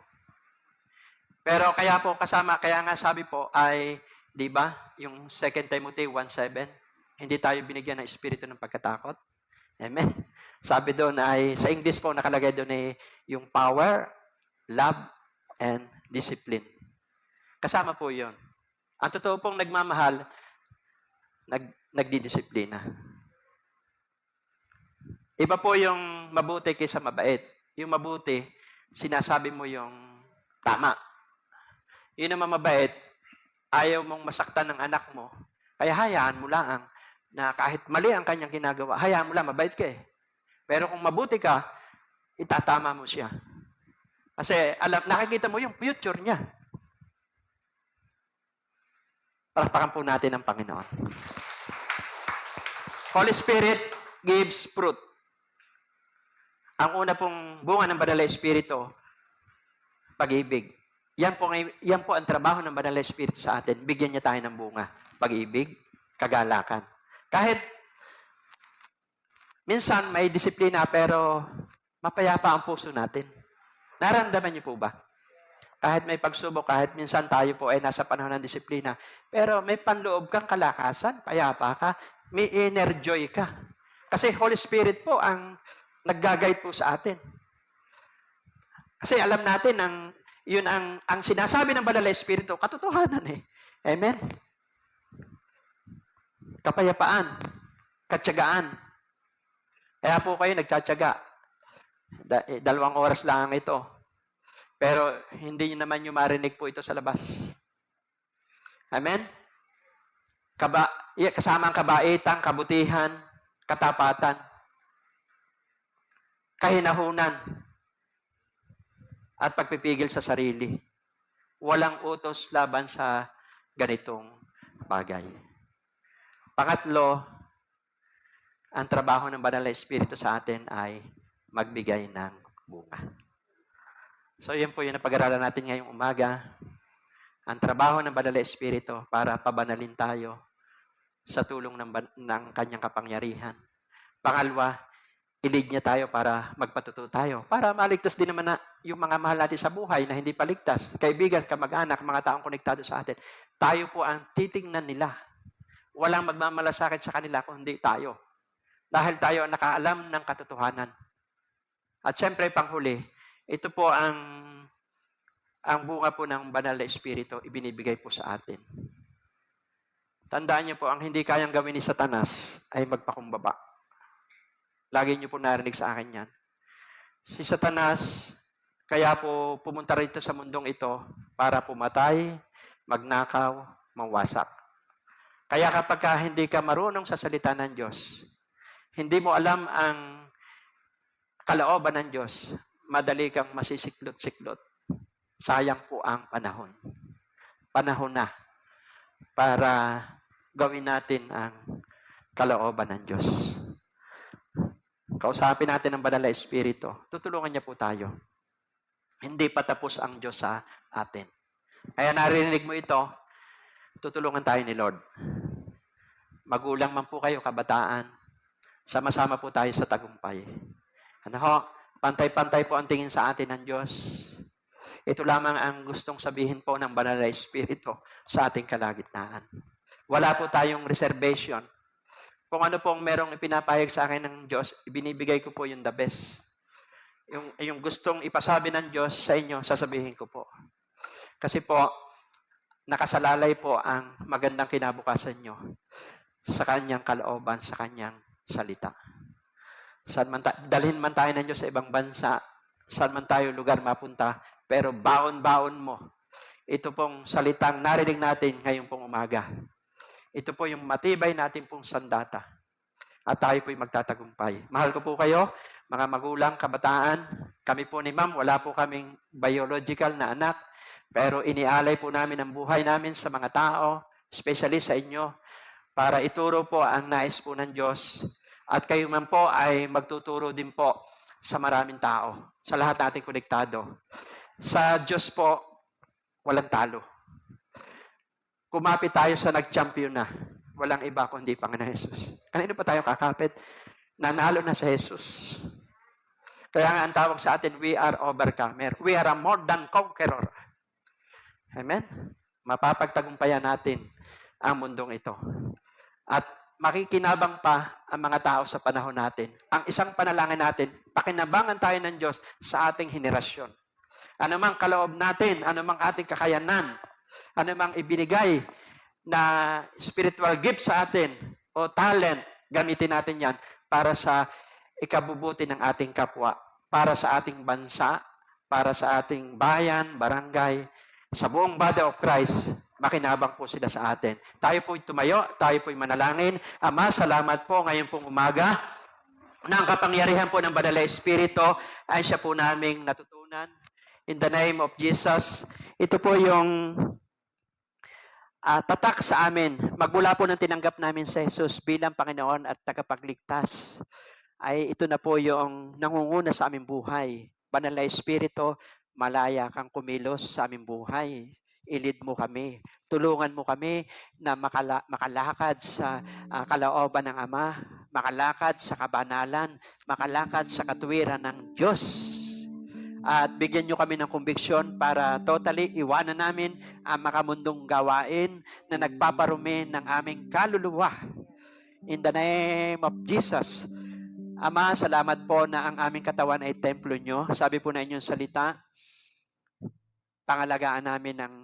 Pero kaya po kasama, kaya nga sabi po ay, di ba, yung 2 Timothy 1:7, hindi tayo binigyan ng espiritu ng pagkatakot. Amen. Sabi doon ay, sa English po nakalagay doon ay yung power, love, and discipline. Kasama po yun. Ang totoo pong nagmamahal, nagdidisiplina. Iba po yung mabuti kaysa mabait. Yung mabuti, sinasabi mo yung tama. Yun naman mabait, ayaw mong masaktan ng anak mo, kaya hayaan mo lang na kahit mali ang kanyang ginagawa, hayaan mo lang, mabait ka eh. Pero kung mabuti ka, itatama mo siya. Kasi nakikita mo yung future niya. Palakpakan po natin ang Panginoon. Holy Spirit gives fruit. Ang una pong bunga ng Banal na Espiritu, pag-ibig. Yan po ang trabaho ng Banal na Espiritu sa atin. Bigyan niya tayo ng bunga. Pag-ibig, kagalakan. Kahit minsan may disiplina pero mapayapa ang puso natin. Naramdaman niyo po ba? Kahit may pagsubok, kahit minsan tayo po ay nasa panahon ng disiplina, pero may panloob kang kalakasan, payapa ka, may inner joy ka. Kasi Holy Spirit po ang nag-guide po sa atin. Kasi alam natin yun ang sinasabi ng Banal na Espiritu, katotohanan eh. Amen? Kapayapaan, katyagaan. Kaya po kayo nagtsatsaga. 2 oras lang ito. Pero hindi naman nyo marinig po ito sa labas. Amen? Kasama ang kabaitan, kabutihan, katapatan, kahinahunan, at pagpipigil sa sarili. Walang utos laban sa ganitong bagay. Pangatlo, ang trabaho ng Banal na Espiritu sa atin ay magbigay ng bunga. So, yun po yung napag-aralan natin ngayong umaga. Ang trabaho ng Banal na Espiritu para pabanalin tayo sa tulong ng kanyang kapangyarihan. Pangalawa, i-lead niya tayo para magpatuto tayo. Para maligtas din naman na yung mga mahal natin sa buhay na hindi paligtas. Kaibigan, kamag-anak, mga taong konektado sa atin. Tayo po ang titingnan nila. Walang magmamalasakit sa kanila kundi tayo. Dahil tayo ang nakaalam ng katotohanan. At siyempre, panghuli, ito po ang bunga po ng Banal na Espiritu, ibinibigay po sa atin. Tandaan niyo po, ang hindi kayang gawin ni Satanas ay magpakumbaba. Lagi niyo po narinig sa akin yan. Si Satanas, kaya po pumunta rito sa mundong ito para pumatay, magnakaw, mangwasak. Kaya kapag hindi ka marunong sa salita ng Diyos, hindi mo alam ang kalooban ng Diyos, madali kang masisiklot-siklot. Sayang po ang panahon. Panahon na para gawin natin ang kalooban ng Diyos. Kausapin natin ang Banal na Espiritu. Tutulungan niya po tayo. Hindi pa tapos ang Diyos sa atin. Kaya narinig mo ito, tutulungan tayo ni Lord. Magulang man po kayo, kabataan, sama-sama po tayo sa tagumpay. Ano ho? Pantay-pantay po ang tingin sa atin ng Diyos. Ito lamang ang gustong sabihin po ng Banal na Espiritu sa ating kalagitnaan. Wala po tayong reservation. Kung ano pong merong ipinapahayag sa akin ng Diyos, ibinibigay ko po yung the best. Yung gustong ipasabi ng Diyos sa inyo, sasabihin ko po. Kasi po, nakasalalay po ang magandang kinabukasan nyo sa kanyang kalooban, sa kanyang salita. Dalhin man tayo ng Diyos sa ibang bansa, saan man tayo lugar mapunta, pero baon-baon mo. Ito pong salitang narinig natin ngayong pong umaga. Ito po yung matibay natin pong sandata. At tayo po'y magtatagumpay. Mahal ko po kayo, mga magulang, kabataan. Kami po ni Ma'am, wala po kaming biological na anak. Pero inialay po namin ang buhay namin sa mga tao, especially sa inyo, para ituro po ang nais po ng Diyos. At kayo man po ay magtuturo din po sa maraming tao, sa lahat nating konektado. Sa Diyos po, walang talo. Kumapit tayo sa nag-champion na. Walang iba kundi Panginoon Jesus. Kanino pa tayo kakapit? Nanalo na sa Jesus. Kaya nga ang tawag sa atin, we are overcomer. We are a more than conqueror. Amen? Mapapagtagumpayan natin ang mundong ito. At makikinabang pa ang mga tao sa panahon natin. Ang isang panalangin natin, pakinabangan tayo ng Diyos sa ating henerasyon. Ano mang kaloob natin, ano mang ating kakayanan, ano mang ibinigay na spiritual gift sa atin o talent, gamitin natin yan para sa ikabubuti ng ating kapwa, para sa ating bansa, para sa ating bayan, barangay, sa buong body of Christ. Makinabang po sila sa atin. Tayo po'y tumayo, tayo po'y manalangin. Ama, salamat po ngayon pong umaga na ang kapangyarihan po ng Banal na Espiritu ay siya po naming natutunan. In the name of Jesus, ito po yung tatak sa amin. Magmula po ng tinanggap namin sa Jesus bilang Panginoon at tagapagligtas, ay ito na po yung nangunguna sa aming buhay. Banal na Espiritu, malaya kang kumilos sa aming buhay. I-lead mo kami. Tulungan mo kami na makalakad sa kalooban ng Ama, makalakad sa kabanalan, makalakad sa katuwiran ng Diyos. At bigyan nyo kami ng conviction para totally iwanan namin ang makamundong gawain na nagpaparumi ng aming kaluluwa. In the name of Jesus. Ama, salamat po na ang aming katawan ay templo nyo. Sabi po na inyong salita, pangalagaan namin ang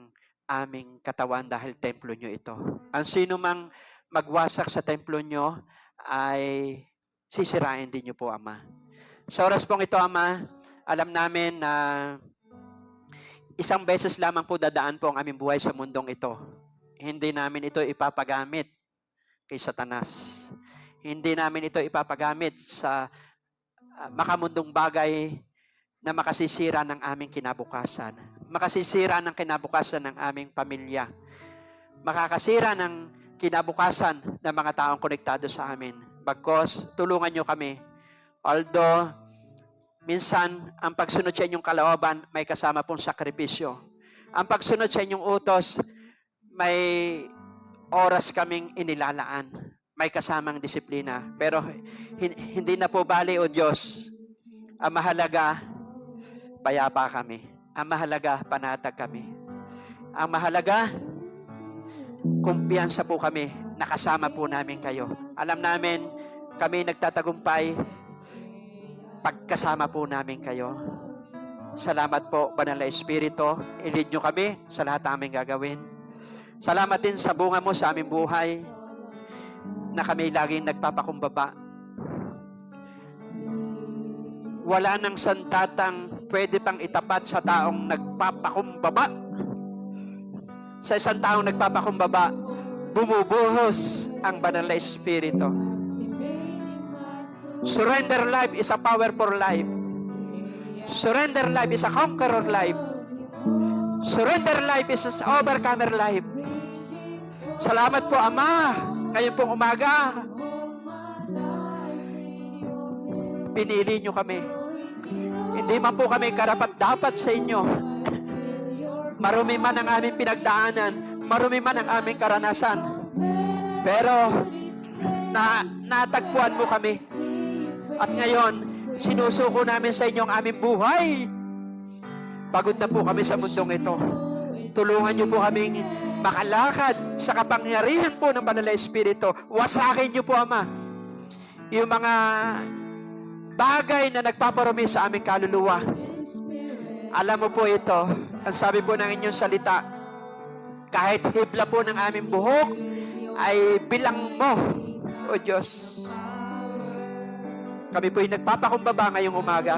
aming katawan dahil templo nyo ito. Ang sino mang magwasak sa templo nyo ay sisirain din nyo po, Ama. Sa oras pong ito, Ama, alam namin na isang beses lamang po dadaan po ang aming buhay sa mundong ito. Hindi namin ito ipapagamit kay Satanas. Hindi namin ito ipapagamit sa makamundong bagay na makasisira ng aming kinabukasan. Makasisira ng kinabukasan ng aming pamilya. Makakasira ng kinabukasan ng mga taong konektado sa amin. Bagkos, tulungan nyo kami. Although, minsan, ang pagsunod sa inyong kalooban, may kasama pong sakripisyo. Ang pagsunod sa inyong utos, may oras kaming inilalaan. May kasamang disiplina. Pero, hindi na po bali, O Diyos. Ang mahalaga, payapa kami. Ang mahalaga, panatag kami. Ang mahalaga, kumpiyansa po kami, nakasama po namin kayo. Alam namin, kami nagtatagumpay, pagkasama po namin kayo. Salamat po, Banal na Espiritu. I-lead nyo kami sa lahat ng aming gagawin. Salamat din sa bunga mo sa aming buhay, na kami laging nagpapakumbaba. Wala nang santatang pwede pang itapat sa taong nagpapakumbaba. Sa isang taong nagpapakumbaba, bumubuhos ang Banal na Espiritu. Surrender life is a powerful life. Surrender life is a conqueror life. Surrender life is an overcomer life. Salamat po, Ama. Ngayon pong umaga, pinili nyo kami. Hindi man po kami karapat-dapat sa inyo. Marumi man ang aming pinagdaanan, marumi man ang aming karanasan. Pero, natagpuan mo kami. At ngayon, sinusuko namin sa inyo ang aming buhay. Pagod na po kami sa mundong ito. Tulungan niyo po kaming makalakad sa kapangyarihan po ng Banal na Espiritu. Wasakin niyo po, Ama, yung mga bagay na nagpaparumi sa aming kaluluwa. Alam mo po ito, ang sabi po ng inyong salita, kahit hibla po ng aming buhok, ay bilang mo, O Diyos. Kami po'y nagpapakumbaba ngayong umaga.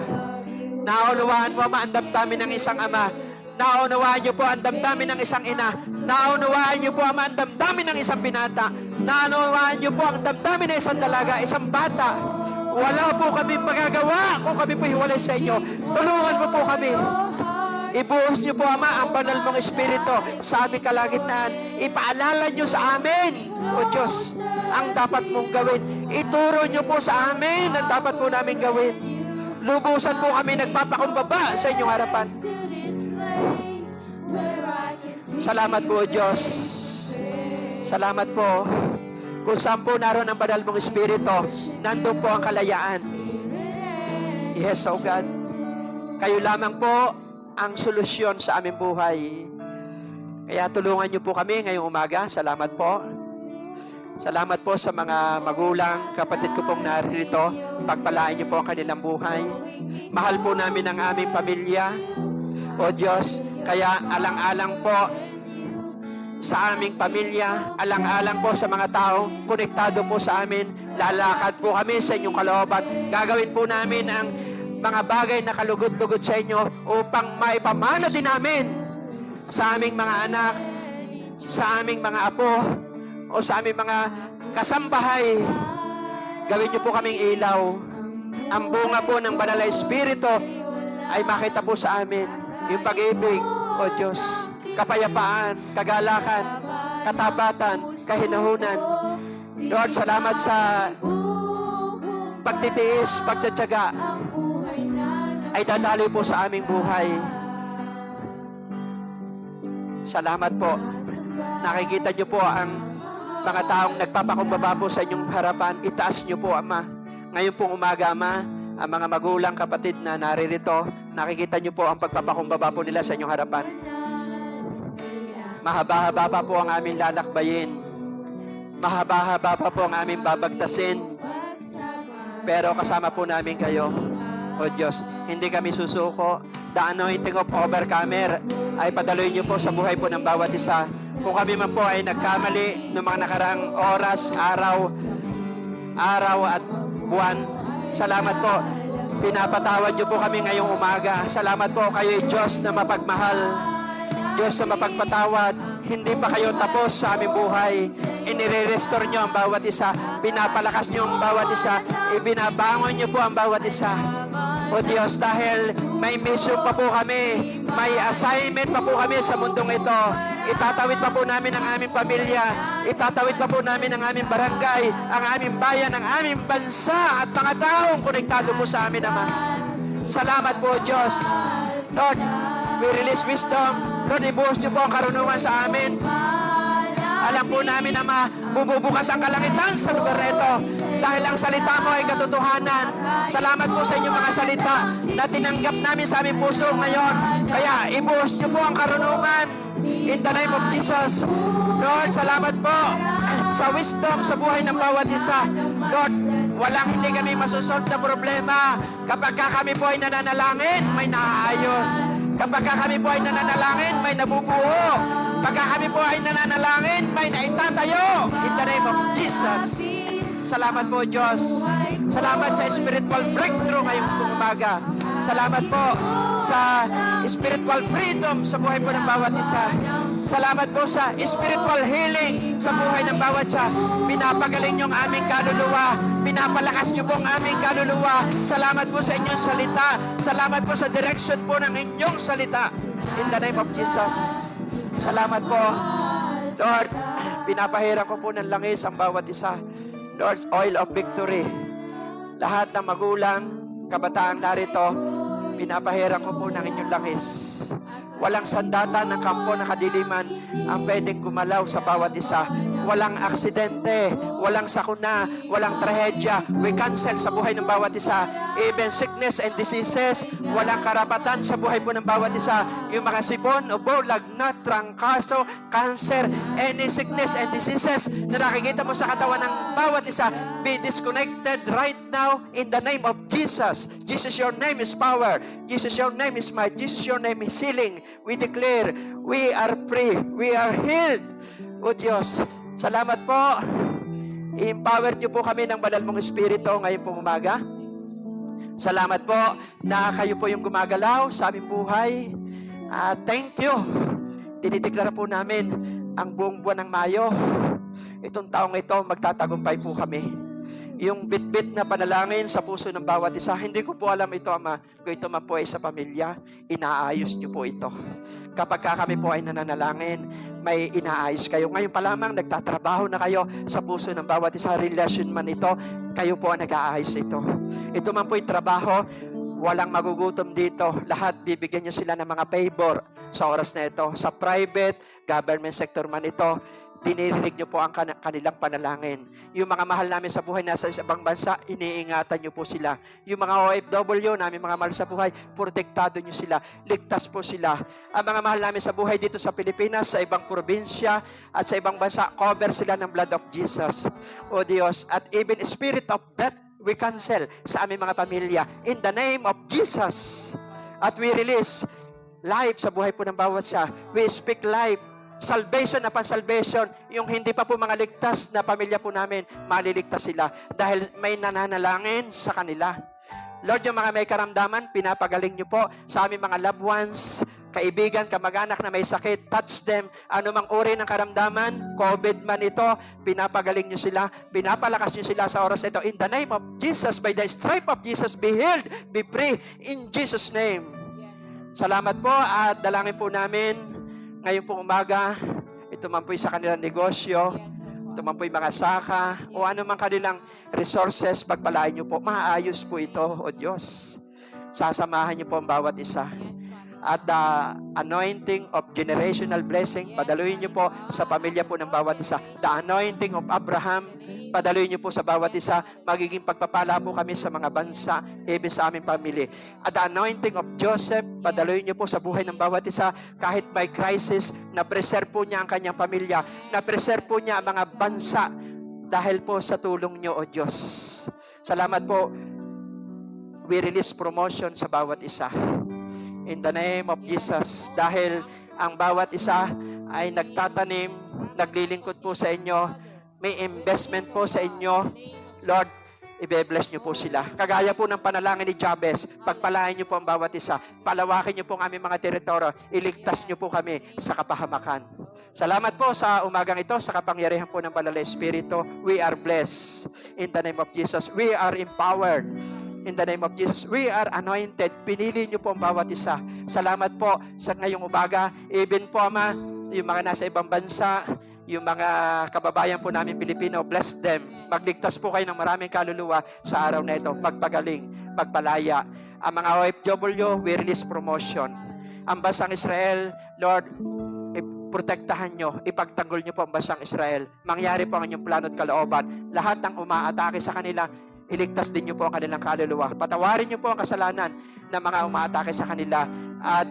Naunawaan mo, Ama, ang damdamin ng isang ama. Naunawaan niyo po ang damdamin ng isang ina. Naunawaan niyo po, Ama, ang damdamin ng isang binata. Naunawaan niyo po ang damdamin ng isang dalaga, isang bata. Wala po kami magagawa kung kami po hiwalay sa inyo. Tulungan mo po kami. Ibuhos niyo po, Ama, ang banal mong Espiritu sa aming kalagitnaan. Ipaalala niyo sa amin, O Diyos, ang dapat mong gawin. Ituro niyo po sa amin ang dapat po namin gawin. Lubusan po kami nagpapakumbaba sa inyong harapan. Salamat po, O Diyos. Salamat po. Kung saan po naroon ang banal mong Espiritu, nandun po ang kalayaan. Yes, O God. Kayo lamang po ang solusyon sa aming buhay. Kaya tulungan niyo po kami ngayong umaga. Salamat po. Salamat po sa mga magulang, kapatid ko pong narito. Pagpalain niyo po ang kanilang buhay. Mahal po namin ang aming pamilya. O Diyos, kaya alang-alang po sa aming pamilya, alang-alang po sa mga taong konektado po sa amin. Lalakad po kami sa inyong kalooban. Gagawin po namin ang mga bagay na kalugod-lugod sa inyo upang maipamana din namin sa aming mga anak, sa aming mga apo, o sa aming mga kasambahay. Gawin niyo po kaming ilaw. Ang bunga po ng Banal na Espiritu ay makita po sa amin yung pag-ibig, o Diyos, kapayapaan, kagalakan, katapatan, kahinahunan. Lord, salamat sa pagtitiis, pagtsatsaga ay dadaloy po sa aming buhay. Salamat po. Nakikita niyo po ang mga taong nagpapakumbaba po sa inyong harapan. Itaas niyo po, Ama. Ngayon pong umaga, Ama, ang mga magulang, kapatid na naririto, nakikita niyo po ang pagpapakumbaba po nila sa inyong harapan. Mahaba-haba pa po ang aming lalakbayin. Mahaba-haba pa po ang aming babagtasin. Pero kasama po namin kayo, o Diyos. Hindi kami susuko. The anointing of overcomer ay padaloy niyo po sa buhay po ng bawat isa. Kung kami man po ay nagkamali ng mga nakaraang oras, araw at buwan, salamat po. Pinapatawad niyo po kami ngayong umaga. Salamat po kayo, Diyos na mapagmahal. Diyos na mapagpatawad. Hindi pa kayo tapos sa aming buhay. Inire-restore niyo ang bawat isa. Pinapalakas niyo ang bawat isa. Ibinabangon niyo po ang bawat isa. O Diyos, dahil may mission pa po kami, may assignment pa po kami sa mundong ito. Itatawid pa po namin ang aming pamilya, itatawid pa po namin ang aming barangay, ang aming bayan, ang aming bansa, at mga taong konektado po sa amin, Ama. Salamat po, Diyos. Lord, we release wisdom. Lord, ibuhos niyo po ang karunungan sa amin. Alam po namin, Ama, bumubukas ang kalangitan sa lugar na ito dahil ang salita mo ay katotohanan. Salamat po sa inyong mga salita na tinanggap namin sa aming puso ngayon. Kaya ibuhos niyo po ang karunungan in the name of Jesus. Lord, salamat po sa wisdom sa buhay ng bawat isa. Lord, walang hindi kami masusolve na problema. Kapag kami po ay nananalangin, may naaayos. Kapag kami po ay nananalangin, may nabubuo. Pagka kami po ay nananalangin, may naitatayo. In the name of Jesus. Salamat po, Diyos. Salamat sa spiritual breakthrough ngayong umaga. Salamat po sa spiritual freedom sa buhay po ng bawat isa. Salamat po sa spiritual healing sa buhay ng bawat isa. Pinapagaling niyo ang aming kaluluwa. Pinapalakas niyo po ang aming kaluluwa. Salamat po sa inyong salita. Salamat po sa direction po ng inyong salita. In the name of Jesus. Salamat po. Lord, pinapahiram ko po ng langis ang bawat isa. Lord, oil of victory. Lahat ng magulang, kabataan narito, pinapahiram ko po ng inyong langis. Walang sandata ng kampo ng kadiliman ang pwedeng gumalaw sa bawat isa. Walang aksidente, walang sakuna, walang trahedya. We cancel sa buhay ng bawat isa. Even sickness and diseases, walang karapatan sa buhay po ng bawat isa. Yung mga sipon, ubo, lagnat, trangkaso, cancer, any sickness and diseases na nakikita mo sa katawan ng bawat isa, be disconnected right now in the name of Jesus. Jesus, your name is power. Jesus, your name is might. Jesus, your name is healing. We declare, we are free. We are healed. O Diyos, salamat po. I-empower niyo po kami ng banal mong Espiritu ngayon pong umaga. Salamat po na kayo po yung gumagalaw sa aming buhay. Thank you. Dinideklara po namin ang buong buwan ng Mayo. Itong taong ito, magtatagumpay po kami. Yung bit-bit na panalangin sa puso ng bawat isa, hindi ko po alam ito, Ama. Kung ito man po ay sa pamilya, inaayos niyo po ito. Kapag kami po ay nananalangin, may inaayos kayo. Ngayon pa lamang, nagtatrabaho na kayo sa puso ng bawat isa. Relasyon man ito, kayo po ang nag-aayos ito. Ito man po yung trabaho, walang magugutom dito. Lahat, bibigyan nyo sila ng mga favor sa oras na ito. Sa private, government sector man ito, dinirinig niyo po ang kanilang panalangin. Yung mga mahal namin sa buhay nasa ibang bansa, iniingatan niyo po sila. Yung mga OFW namin, mga mahal sa buhay, protektado niyo sila. Ligtas po sila. Ang mga mahal namin sa buhay dito sa Pilipinas, sa ibang probinsya, at sa ibang bansa, cover sila ng blood of Jesus. O Diyos, at even spirit of death, we cancel sa aming mga pamilya. In the name of Jesus. At we release life sa buhay po ng bawat isa. We speak life. Salvation upon salvation, yung hindi pa po mga ligtas na pamilya po namin, maliligtas sila dahil may nananalangin sa kanila. Lord, yung mga may karamdaman, pinapagaling niyo po sa aming mga loved ones, kaibigan, kamag-anak na may sakit, touch them, anumang uri ng karamdaman, COVID man ito, pinapagaling niyo sila, pinapalakas niyo sila sa oras ito. In the name of Jesus, by the stripe of Jesus, be healed, be free, in Jesus' name. Salamat po at dalangin po namin ngayon pong umaga, ito man po'y sa kanilang negosyo, ito man po'y mga saka, o ano man kanilang resources, pagpalain niyo po, maayos po ito, O Diyos. Sasamahan niyo po ang bawat isa. At the anointing of generational blessing, padaluin niyo po sa pamilya po ng bawat isa. The anointing of Abraham, padaluin niyo po sa bawat isa. Magiging pagpapala po kami sa mga bansa, even sa aming pamilya. At the anointing of Joseph, padaluin niyo po sa buhay ng bawat isa. Kahit may crisis, na-preserve po niya ang kanyang pamilya. Na-preserve po niya ang mga bansa dahil po sa tulong niyo, O Diyos. Salamat po. We release promotion sa bawat isa. In the name of Jesus, dahil ang bawat isa ay nagtatanim, naglilingkod po sa inyo, may investment po sa inyo, Lord, i-bless niyo po sila. Kagaya po ng panalangin ni Jabez, pagpalain niyo po ang bawat isa, palawakin niyo po ang aming mga teritoryo, iligtas niyo po kami sa kapahamakan. Salamat po sa umagang ito, sa kapangyarihan po ng Banal na Espiritu. We are blessed. In the name of Jesus, we are empowered. In the name of Jesus, we are anointed. Pinili niyo po ang bawat isa. Salamat po sa ngayong umaga. Even po, Ama, yung mga nasa ibang bansa, yung mga kababayan po namin Pilipino, bless them. Magligtas po kayo ng maraming kaluluwa sa araw na ito. Magpagaling, magpalaya. Ang mga OFW, we release promotion. Ang bansang Israel, Lord, protektahan nyo, ipagtanggol nyo po ang bansang Israel. Mangyari po ang inyong plano at kalooban. Lahat ng umaatake sa kanila, iligtas din niyo po ang kanilang kaluluwa. Patawarin niyo po ang kasalanan ng mga umaatake sa kanila at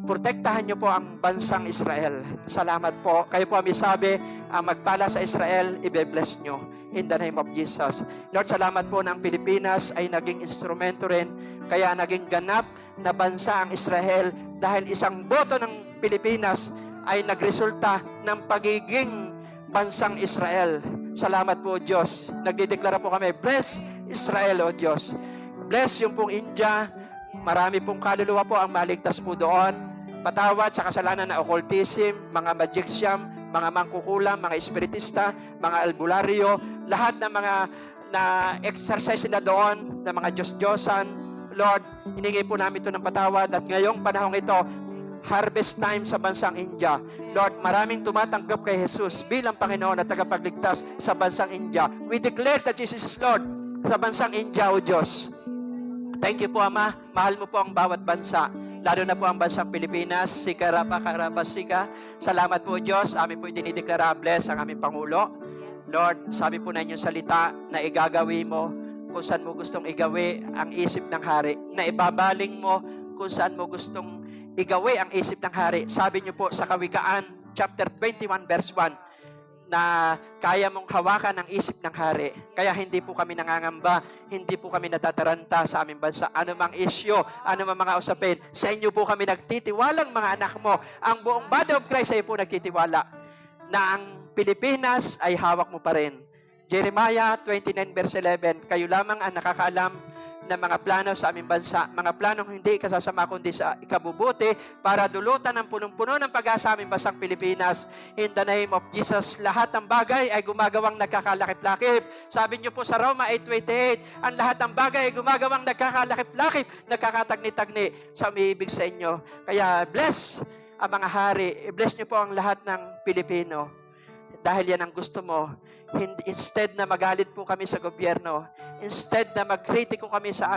protektahan niyo po ang bansang Israel. Salamat po. Kayo po ang sabi, ang magpala sa Israel, i-bless niyo. In the name of Jesus. Lord, salamat po ng Pilipinas ay naging instrumento rin, kaya naging ganap na bansa ang Israel dahil isang boto ng Pilipinas ay nagresulta ng pagiging bansang Israel. Salamat po, Diyos. Nagdideklara po kami, bless Israel, O Diyos. Bless yung pong India. Marami pong kaluluwa po ang maligtas po doon. Patawad sa kasalanan na occultism, mga magician, mga mangkukulam, mga espiritista, mga albularyo, lahat ng mga na exercise na doon, ng mga Diyos-Diyosan. Lord, hiningi po namin ito ng patawad at ngayong panahong ito, harvest time sa bansang India. Lord, maraming tumatanggap kay Jesus bilang Panginoon at tagapagligtas sa bansang India. We declare that Jesus is Lord sa bansang India, O Diyos. Thank you po, Ama. Mahal mo po ang bawat bansa, lalo na po ang bansang Pilipinas. Sika. Salamat po, Diyos. Amin po dinideklara, bless ang aming Pangulo. Lord, sabi po na inyong salita na igagawi mo kung saan mo gustong igawi ang isip ng hari, na ibabaling mo kung saan mo gustong igawi ang isip ng hari. Sabi niyo po sa Kawikaan, chapter 21, verse 1, na kaya mong hawakan ang isip ng hari. Kaya hindi po kami nangangamba, hindi po kami natataranta sa aming bansa. Ano mang issue, ano mang mga usapin, sa inyo po kami nagtitiwalang mga anak mo. Ang buong body of Christ ay po nagtitiwala na ang Pilipinas ay hawak mo pa rin. Jeremiah 29, verse 11, kayo lamang ang nakakaalam ng mga plano sa aming bansa, mga planong hindi ikasasama kundi sa ikabubuti para dulutan ng punong-puno ng pag-asa aming bansang Pilipinas. In the name of Jesus, lahat ng bagay ay gumagawang nagkakalakip-lakip. Sabi niyo po sa Roma 8:28, ang lahat ng bagay ay gumagawang nagkakalakip-lakip, nagkakatagni-tagni sa umiibig sa inyo. Kaya bless ang mga hari, bless niyo po ang lahat ng Pilipino. Dahil yan ang gusto mo. Instead na magalit po kami sa gobyerno, instead na magkritiko kami sa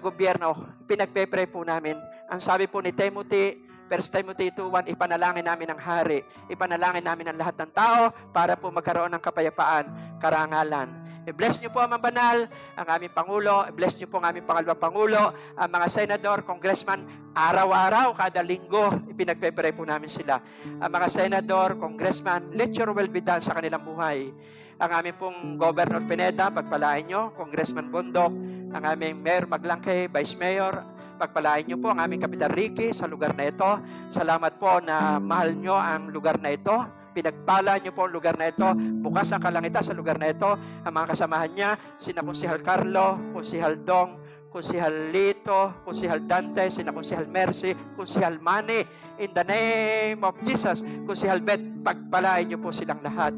gobyerno, pinagpe-pray po namin. Ang sabi po ni Timothy, 1 Timothy 2:1, ipanalangin namin ang hari, ipanalangin namin ang lahat ng tao para po magkaroon ng kapayapaan, karangalan. I-bless niyo po, Amang Banal, ang aming Pangulo, i-bless niyo po ang aming pangalawang Pangulo, ang mga senador, congressman, araw-araw, kada linggo, ipinagpe-pray po namin sila. Ang mga senador, congressman, let your will be done sa kanilang buhay. Ang aming pong Governor Pineda, pagpalain nyo, Congressman Bondok, ang aming Mayor Maglangke, Vice Mayor, pagpalain nyo po ang aming Kapitan Ricky sa lugar na ito. Salamat po na mahal nyo ang lugar na ito. Pinagpala nyo po ang lugar na ito. Bukas ang kalangitan sa lugar na ito. Ang mga kasamahan niya, sina Konsehal Carlo, Konsehal Dong, Konsehal Lito, Konsehal Dante, sina Konsehal Mercy, Konsehal Manny. In the name of Jesus, Konsehal Beth, pagpalain nyo po silang lahat.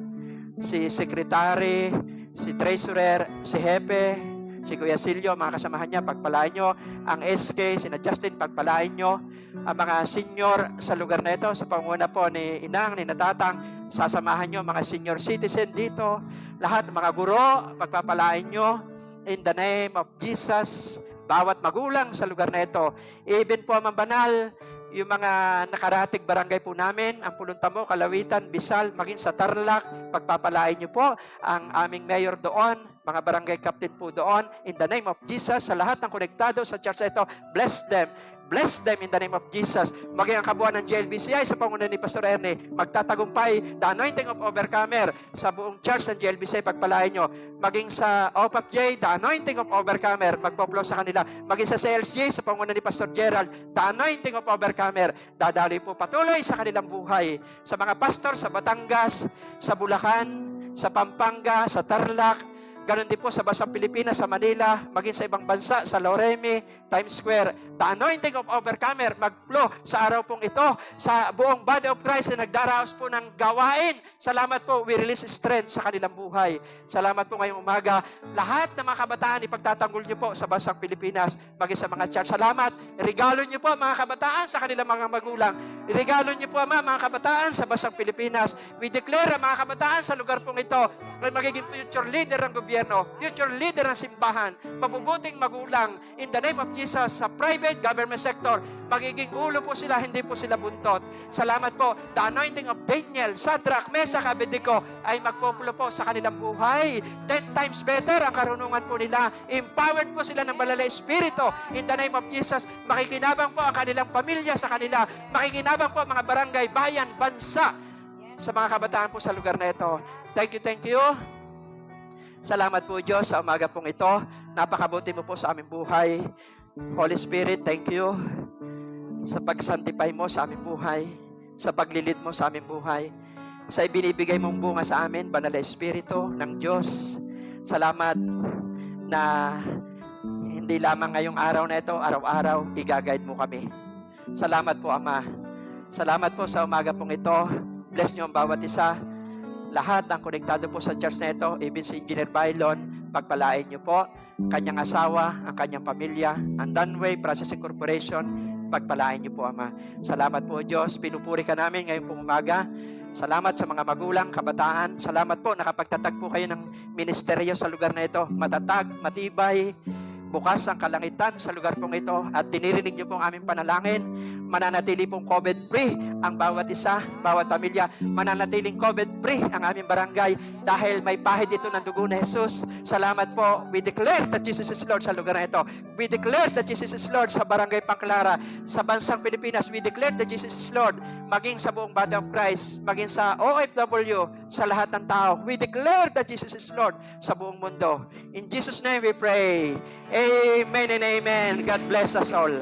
Si Secretary, si Treasurer, si Hepe, si Kuya Silio, mga kasamahan niya, pagpalain nyo. Ang SK, sina Justin, pagpalain nyo. Ang mga senior sa lugar na ito, sa panguna po ni Inang, ni Natatang, sasamahan nyo mga senior citizen dito. Lahat, mga guro, pagpapalain nyo. In the name of Jesus, bawat magulang sa lugar na ito. Even po, Amang Banal, yung mga nakaratig barangay po namin, ang Puluntamo, Kalawitan, Bisal, maging sa Tarlac, pagpapalain nyo po ang aming mayor doon, mga barangay captain po doon. In the name of Jesus, sa lahat ng konektado sa church na ito, bless them. Bless them in the name of Jesus. Maging ang kabuuan ng GLBCI sa panguna ni Pastor Ernie, magtatagumpay the anointing of overcomer sa buong church ng GLBCI, pagpalain nyo. Maging sa OPAPJ, the anointing of overcomer, magpoplo sa kanila. Maging sa CLSJ, sa panguna ni Pastor Gerald, the anointing of overcomer, dadaloy po patuloy sa kanilang buhay. Sa mga pastor sa Batangas, sa Bulacan, sa Pampanga, sa Tarlac, ganon din po sa Basang Pilipinas, sa Manila, maging sa ibang bansa, sa Loreme, Times Square. The anointing of overcomer, magplo sa araw pong ito, sa buong body of Christ na nagdaraos po ng gawain. Salamat po, we release strength sa kanilang buhay. Salamat po ngayong umaga. Lahat ng mga kabataan, ipagtatanggol niyo po sa Basang Pilipinas, maging sa mga church. Salamat. Regalo niyo po mga kabataan sa kanilang mga magulang. Regalo niyo po mga kabataan sa Basang Pilipinas. We declare ang mga kabataan sa lugar pong ito ay magiging future leader ng gobyerno, future leader ng simbahan, mabubuting magulang. In the name of Jesus, sa private government sector, magiging ulo po sila, hindi po sila buntot. Salamat po. The anointing of Daniel, Shadrach, Meshach, Abednego ay magpopulo po sa kanilang buhay. 10 times better ang karunungan po nila. Empowered po sila ng Banal na Espiritu. In the name of Jesus, makikinabang po ang kanilang pamilya sa kanila. Makikinabang po ang mga barangay, bayan, bansa sa mga kabataan po sa lugar na ito. Thank you. Salamat po, Diyos, sa umaga pong ito. Napakabuti mo po sa aming buhay. Holy Spirit, thank you sa pag-sanctify mo sa aming buhay, sa paglilid mo sa aming buhay, sa ibinibigay mong bunga sa amin, Banal na Espiritu ng Diyos. Salamat na hindi lamang ngayong araw na ito, araw-araw, i-guide mo kami. Salamat po, Ama. Salamat po sa umaga pong ito. Bless niyo ang bawat isa. Lahat ng konektado po sa church na ito, even si Engineer Bailon, pagpalain niyo po, kanyang asawa, ang kanyang pamilya, ang Dunway Processing Corporation, pagpalain niyo po, Ama. Salamat po, Diyos. Pinupuri ka namin ngayong pong umaga. Salamat sa mga magulang, kabataan. Salamat po, nakapagtatag po kayo ng ministeryo sa lugar na ito. Matatag, matibay, bukas ang kalangitan sa lugar pong ito at dinirinig niyo pong aming panalangin. Mananatili pong COVID-free ang bawat isa, bawat pamilya. Mananatiling COVID-free ang aming barangay dahil may pahid ito ng dugo ni Jesus. Salamat po. We declare that Jesus is Lord sa lugar na ito. We declare that Jesus is Lord sa barangay Pangclara, sa bansang Pilipinas. We declare that Jesus is Lord maging sa buong body of Christ, maging sa OFW, sa lahat ng tao. We declare that Jesus is Lord sa buong mundo. In Jesus' name we pray. Amen and amen. God bless us all.